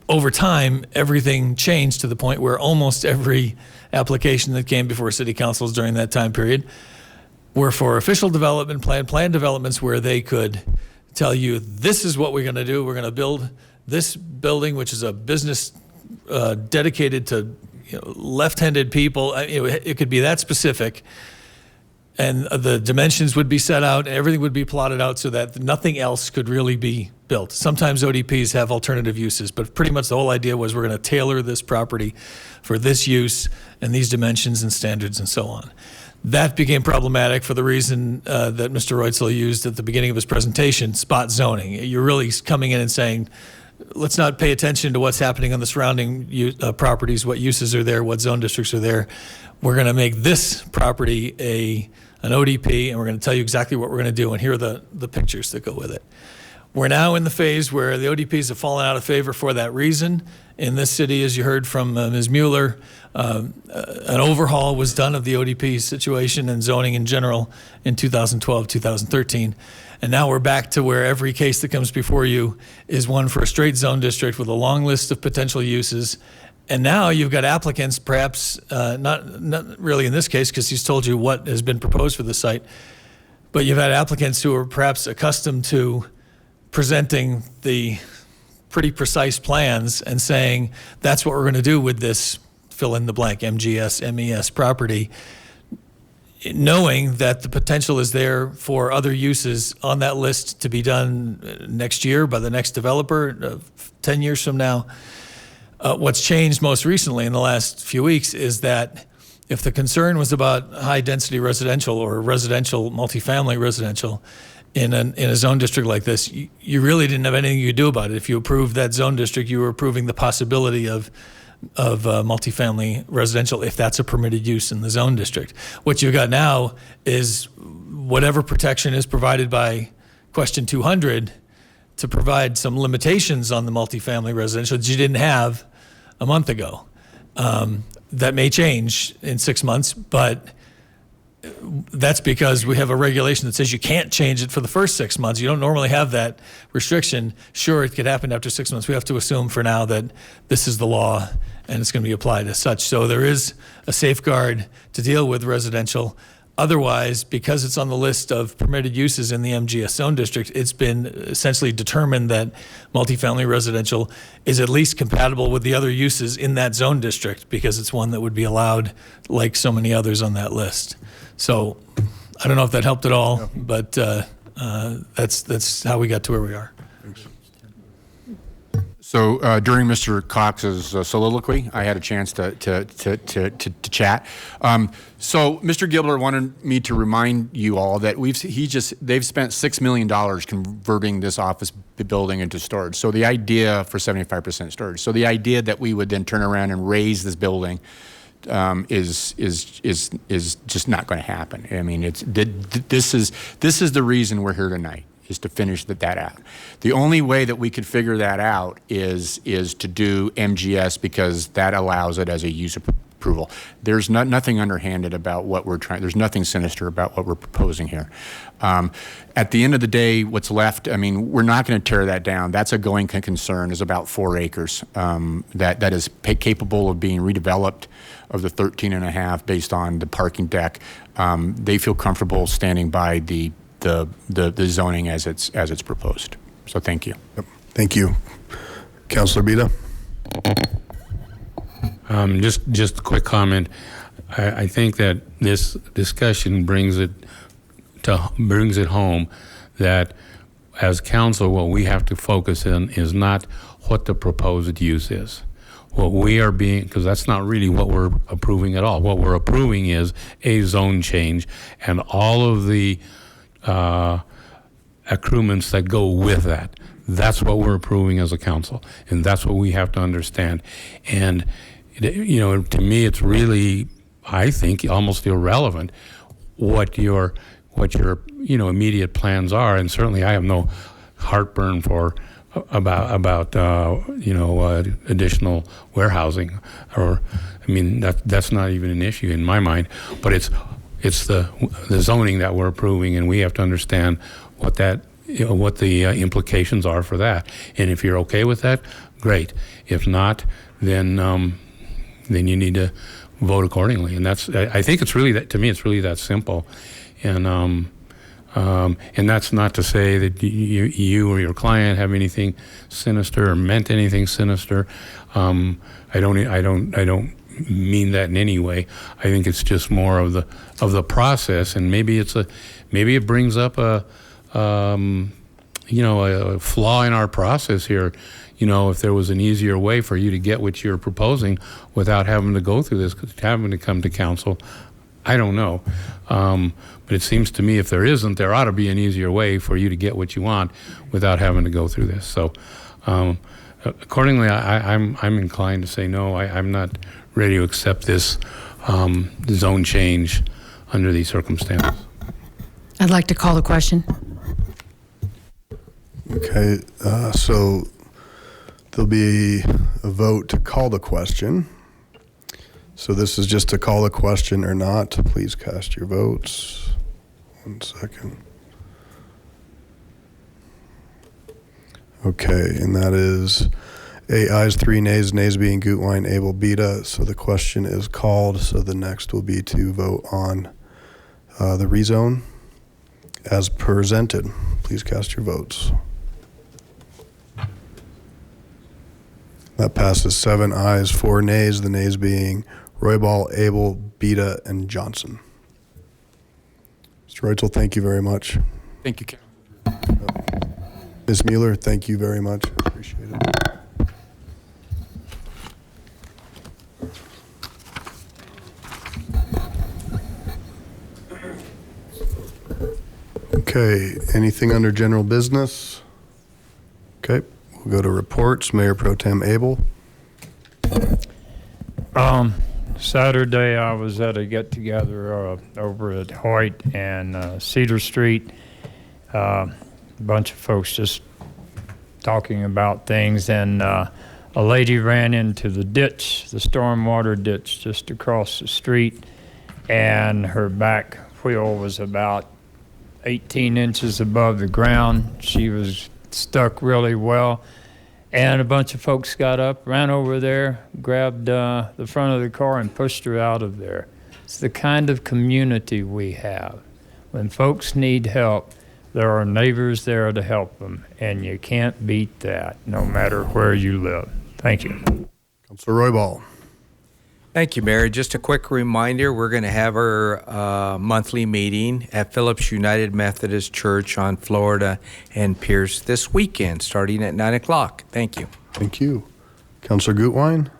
over time, everything changed to the point where almost every application that came before city councils during that time period were for official development plan developments where they could tell you, this is what we're going to do. We're going to build this building, which is a business dedicated to left-handed people. It could be that specific, and the dimensions would be set out, and everything would be plotted out so that nothing else could really be built. Sometimes ODPs have alternative uses, but pretty much the whole idea was we're going to tailor this property for this use and these dimensions and standards and so on. That became problematic for the reason that Mr. Reutzel used at the beginning of his presentation, spot zoning. You're really coming in and saying, let's not pay attention to what's happening on the surrounding properties, what uses are there, what zone districts are there. We're going to make this property an ODP, and we're going to tell you exactly what we're going to do, and here are the pictures that go with it. We're now in the phase where the ODPs have fallen out of favor for that reason. In this city, as you heard from Ms. Mueller, an overhaul was done of the ODP situation and zoning in general in 2012, 2013. And now we're back to where every case that comes before you is one for a straight zone district with a long list of potential uses. And now you've got applicants, perhaps not really in this case, because he's told you what has been proposed for the site, but you've had applicants who are perhaps accustomed to presenting the pretty precise plans and saying, that's what we're going to do with this fill in the blank MGS, MES property, knowing that the potential is there for other uses on that list to be done next year by the next developer, 10 years from now. What's changed most recently in the last few weeks is that if the concern was about high density residential or residential, multifamily residential in a zone district like this, you really didn't have anything you could do about it. If you approved that zone district, you were approving the possibility of multifamily residential if that's a permitted use in the zone district. What you've got now is whatever protection is provided by question 200 to provide some limitations on the multifamily residential that you didn't have a month ago. That may change in 6 months, but that's because we have a regulation that says you can't change it for the first 6 months. You don't normally have that restriction. Sure, it could happen after 6 months. We have to assume for now that this is the law and it's going to be applied as such. So there is a safeguard to deal with residential, Otherwise, because it's on the list of permitted uses in the MGS zone district, it's been essentially determined that multifamily residential is at least compatible with the other uses in that zone district because it's one that would be allowed like so many others on that list. So I don't know if that helped at all, but that's how we got to where we are. So during Mr. Cox's soliloquy, I had a chance to chat. So Mr. Gilbert wanted me to remind you all that they've spent $6 million converting this office building into storage. So the idea for 75% storage. So the idea that we would then turn around and raise this building is just not going to happen. I mean, this is the reason we're here tonight, is to finish that out. The only way that we could figure that out is to do MGS, because that allows it as a use approval. There's nothing underhanded about what we're trying. There's nothing sinister about what we're proposing here. At the end of the day, what's left, I mean, we're not going to tear that down. That's a going concern, is about 4 acres that is capable of being redeveloped, of the 13.5 based on the parking deck. They feel comfortable standing by the zoning as it's proposed. So thank you. Yep. Thank you. Councilor Bita? Just a quick comment. I think that this discussion brings it home that as council, what we have to focus on is not what the proposed use is. What we are because that's not really what we're approving at all. What we're approving is a zone change and all of the accruements that go with that. That's what we're approving as a council, and that's what we have to understand. And to me, it's really, I think, almost irrelevant what your immediate plans are. And certainly, I have no heartburn about additional warehousing, or I mean that's not even an issue in my mind. But it's the zoning that we're approving, and we have to understand what the implications are for that. And if you're okay with that, great. If not, then you need to vote accordingly. And I think it's really to me it's really that simple. And that's not to say that you or your client have anything sinister or meant anything sinister. I don't mean that in any way. I think it's just more of the process, and maybe it brings up a flaw in our process here. If there was an easier way for you to get what you're proposing without having to go through this, having to come to council, I don't know. But it seems to me if there isn't, there ought to be an easier way for you to get what you want without having to go through this. So accordingly, I'm inclined to say no. I'm not ready to accept this zone change under these circumstances. I'd like to call the question. Okay, so there'll be a vote to call the question. So this is just to call the question or not. Please cast your votes. 1 second. Okay, and that is 8 ayes, 3 nays, nays being Gutwein, Abel, Bita. So the question is called. So the next will be to vote on the rezone as presented. Please cast your votes. That passes 7 ayes, 4 nays, the nays being Roybal, Abel, Bita, and Johnson. Mr. Reutel, thank you very much. Thank you, Ken. Ms. Mueller, thank you very much. Appreciate it. Okay, anything under general business? Okay, we'll go to reports. Mayor Pro Tem Abel. Saturday I was at a get-together over at Hoyt and Cedar Street. A bunch of folks just talking about things, and a lady ran into the ditch, the stormwater ditch just across the street, and her back wheel was about 18 inches above the ground. She was stuck really well. And a bunch of folks got up, ran over there, grabbed the front of the car and pushed her out of there. It's the kind of community we have. When folks need help, there are neighbors there to help them, and you can't beat that no matter where you live. Thank you. Councilor Roybal. Thank you, Mayor. Just a quick reminder, we're going to have our monthly meeting at Phillips United Methodist Church on Florida and Pierce this weekend, starting at 9 o'clock. Thank you. Thank you. Councilor Gutwein?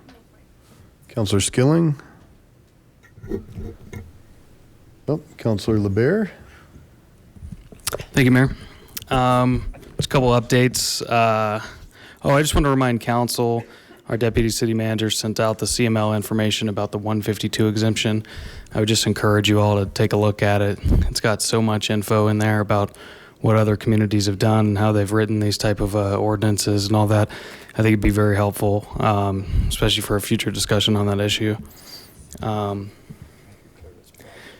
Councilor Skilling? Oh, Councilor LeBaire? Thank you, Mayor. Just a couple updates. I just want to remind council, our deputy city manager sent out the CML information about the 152 exemption. I would just encourage you all to take a look at it. It's got so much info in there about what other communities have done and how they've written these type of ordinances and all that. I think it'd be very helpful, especially for a future discussion on that issue.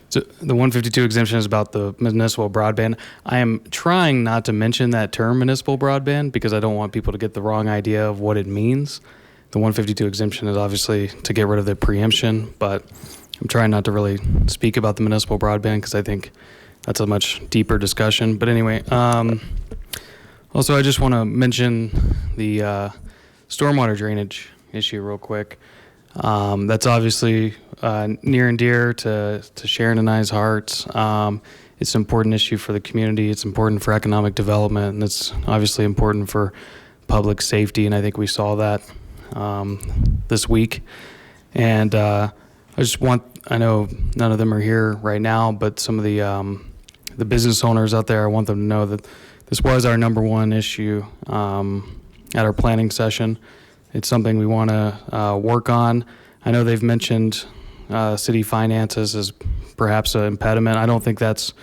So the 152 exemption is about the municipal broadband. I am trying not to mention that term municipal broadband because I don't want people to get the wrong idea of what it means. The 152 exemption is obviously to get rid of the preemption, but I'm trying not to really speak about the municipal broadband because I think that's a much deeper discussion. But anyway, also I just want to mention the stormwater drainage issue real quick. That's obviously near and dear to Sharon and I's hearts. It's an important issue for the community. It's important for economic development, and it's obviously important for public safety. And I think we saw that this week. And I know none of them are here right now, but some of the business owners out there, I want them to know that this was our #1 issue at our planning session. It's something we want to work on. I know they've mentioned city finances as perhaps an impediment. I don't think that's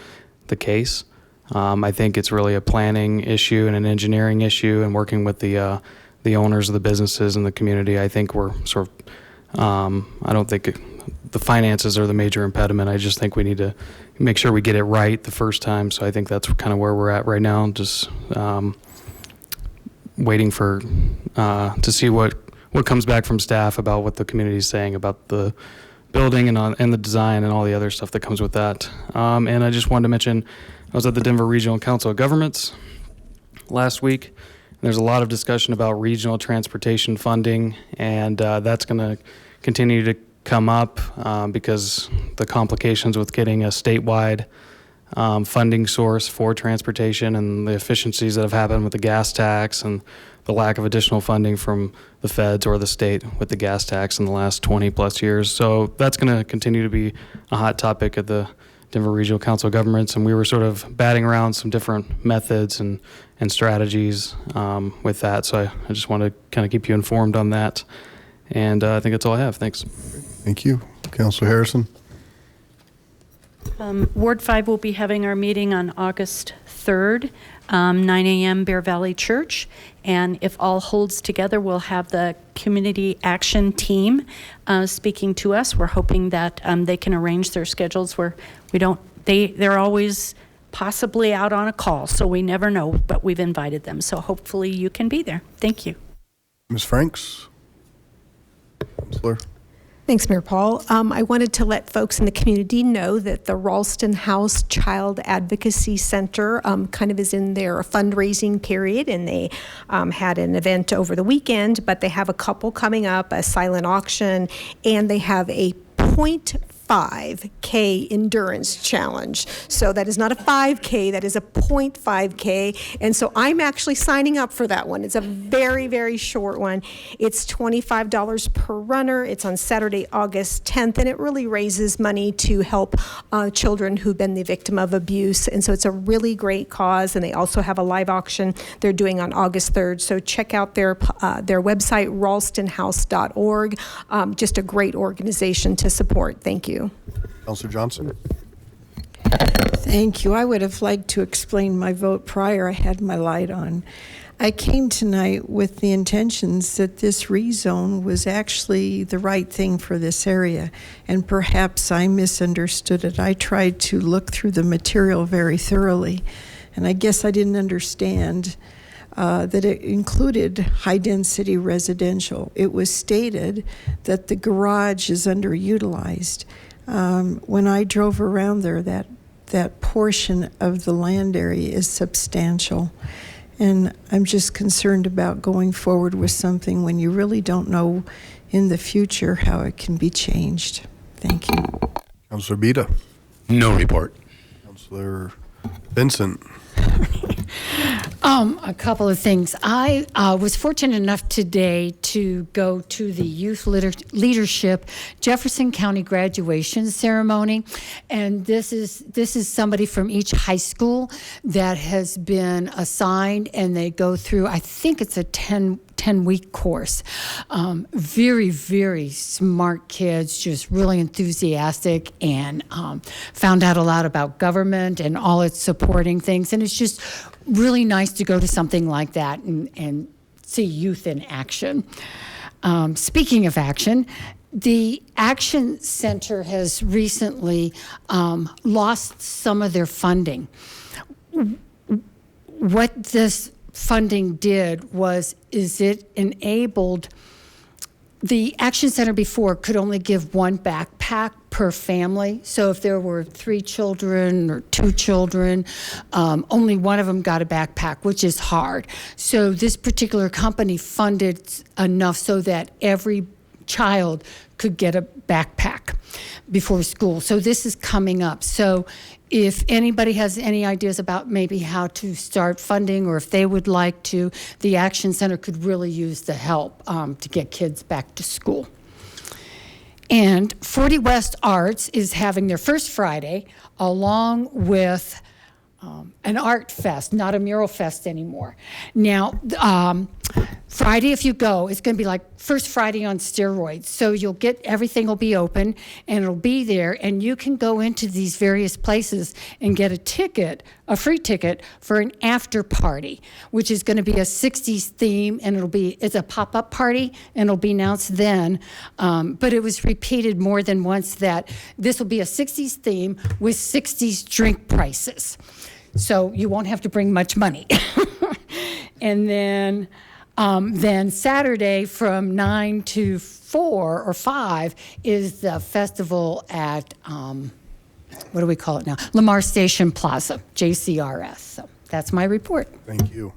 the case. I think it's really a planning issue and an engineering issue, and working with the owners of the businesses and the community. I think we're sort of, I don't think the finances are the major impediment. I just think we need to make sure we get it right the first time. So I think that's kind of where we're at right now. Just waiting for to see what comes back from staff about what the community is saying about the building and the design and all the other stuff that comes with that. And I just wanted to mention, I was at the Denver Regional Council of Governments last week. There's a lot of discussion about regional transportation funding, and that's going to continue to come up because the complications with getting a statewide funding source for transportation and the efficiencies that have happened with the gas tax and the lack of additional funding from the feds or the state with the gas tax in the last 20 plus years. So that's going to continue to be a hot topic at the Denver Regional Council of Governments, and we were sort of batting around some different methods and strategies with that. So I just want to kind of keep you informed on that. And I think that's all I have. Thanks. Thank you. Councilor Harrison. Ward 5 will be having our meeting on August 3rd, 9 a.m. Bear Valley Church. And if all holds together, we'll have the community action team speaking to us. We're hoping that they can arrange their schedules where they're always possibly out on a call, so we never know, but we've invited them. So hopefully you can be there. Thank you. Ms. Franks. Councilor. Thanks, Mayor Paul. I wanted to let folks in the community know that the Ralston House Child Advocacy Center kind of is in their fundraising period, and they had an event over the weekend, but they have a couple coming up, a silent auction, and they have a 0.5K endurance challenge. So that is not a 5K, that is a 0.5K. And so I'm actually signing up for that one. It's a very, very short one. It's $25 per runner. It's on Saturday, August 10th, and it really raises money to help children who've been the victim of abuse. And so it's a really great cause. And they also have a live auction they're doing on August 3rd. So check out their website, ralstonhouse.org. Just a great organization to support. Thank you. Councilor Johnson. Thank you. I would have liked to explain my vote prior. I had my light on. I came tonight with the intentions that this rezone was actually the right thing for this area, and perhaps I misunderstood it. I tried to look through the material very thoroughly, and I guess I didn't understand that it included high-density residential. It was stated that the garage is underutilized. When I drove around there, that portion of the land area is substantial. And I'm just concerned about going forward with something when you really don't know in the future how it can be changed. Thank you. Councilor Bita. No report. Councilor Vincent. A couple of things. I was fortunate enough today to go to the Youth Leadership Jefferson County graduation ceremony, and this is somebody from each high school that has been assigned, and they go through, I think it's a 10-week course. Very, very smart kids, just really enthusiastic, and found out a lot about government and all its supporting things. And it's just really nice to go to something like that and see youth in action. Speaking of action, the Action Center has recently lost some of their funding. What this funding did is it enabled the Action Center before could only give one backpack per family. So if there were 3 children or 2 children, only one of them got a backpack, which is hard. So this particular company funded enough so that every child could get a backpack before school. So this is coming up. So if anybody has any ideas about maybe how to start funding, or if they would like to, the Action Center could really use the help to get kids back to school. And 40 West Arts is having their first Friday along with an art fest, not a mural fest anymore. Now, Friday, if you go, it's going to be like First Friday on steroids. So you'll get, everything will be open and it'll be there, and you can go into these various places and get a ticket, a free ticket for an after party, which is going to be a 60s theme, and it's a pop-up party, and it'll be announced then. But it was repeated more than once that this will be a 60s theme with 60s drink prices. So you won't have to bring much money. And then Saturday from 9 to 4 or 5 is the festival at, what do we call it now? Lamar Station Plaza, JCRS. So that's my report. Thank you.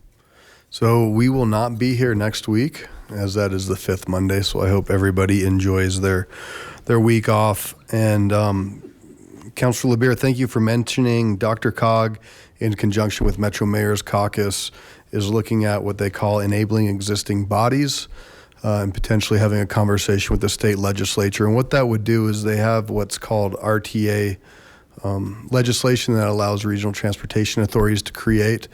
So we will not be here next week, as that is the 5th Monday. So I hope everybody enjoys their week off. And Councilor LeBeer, thank you for mentioning DRCOG in conjunction with Metro Mayor's Caucus is looking at what they call enabling existing bodies and potentially having a conversation with the state legislature. And what that would do is they have what's called RTA legislation that allows regional transportation authorities to create.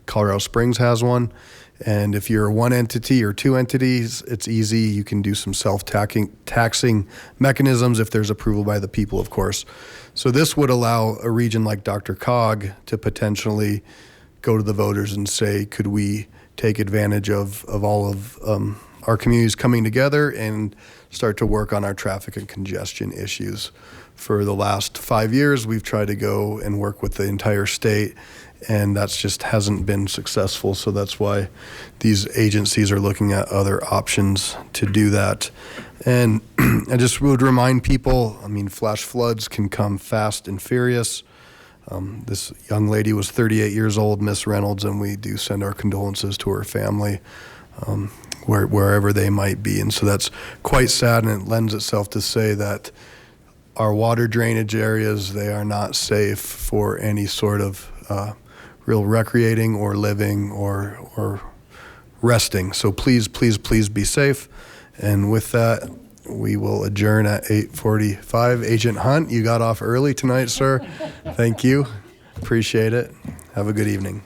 Colorado Springs has one. And if you're one entity or 2 entities, it's easy. You can do some taxing mechanisms if there's approval by the people, of course. So this would allow a region like DRCOG to potentially go to the voters and say, could we take advantage of all of our communities coming together and start to work on our traffic and congestion issues. For the last 5 years, we've tried to go and work with the entire state, and that's just hasn't been successful. So that's why these agencies are looking at other options to do that. And I just would remind people, I mean, flash floods can come fast and furious. This young lady was 38 years old, Miss Reynolds, and we do send our condolences to her family, wherever they might be. And so that's quite sad, and it lends itself to say that our water drainage areas, they are not safe for any sort of real recreating or living or resting. So please, please, please be safe. And with that, we will adjourn at 8:45. Agent Hunt, you got off early tonight, sir. Thank you. Appreciate it. Have a good evening.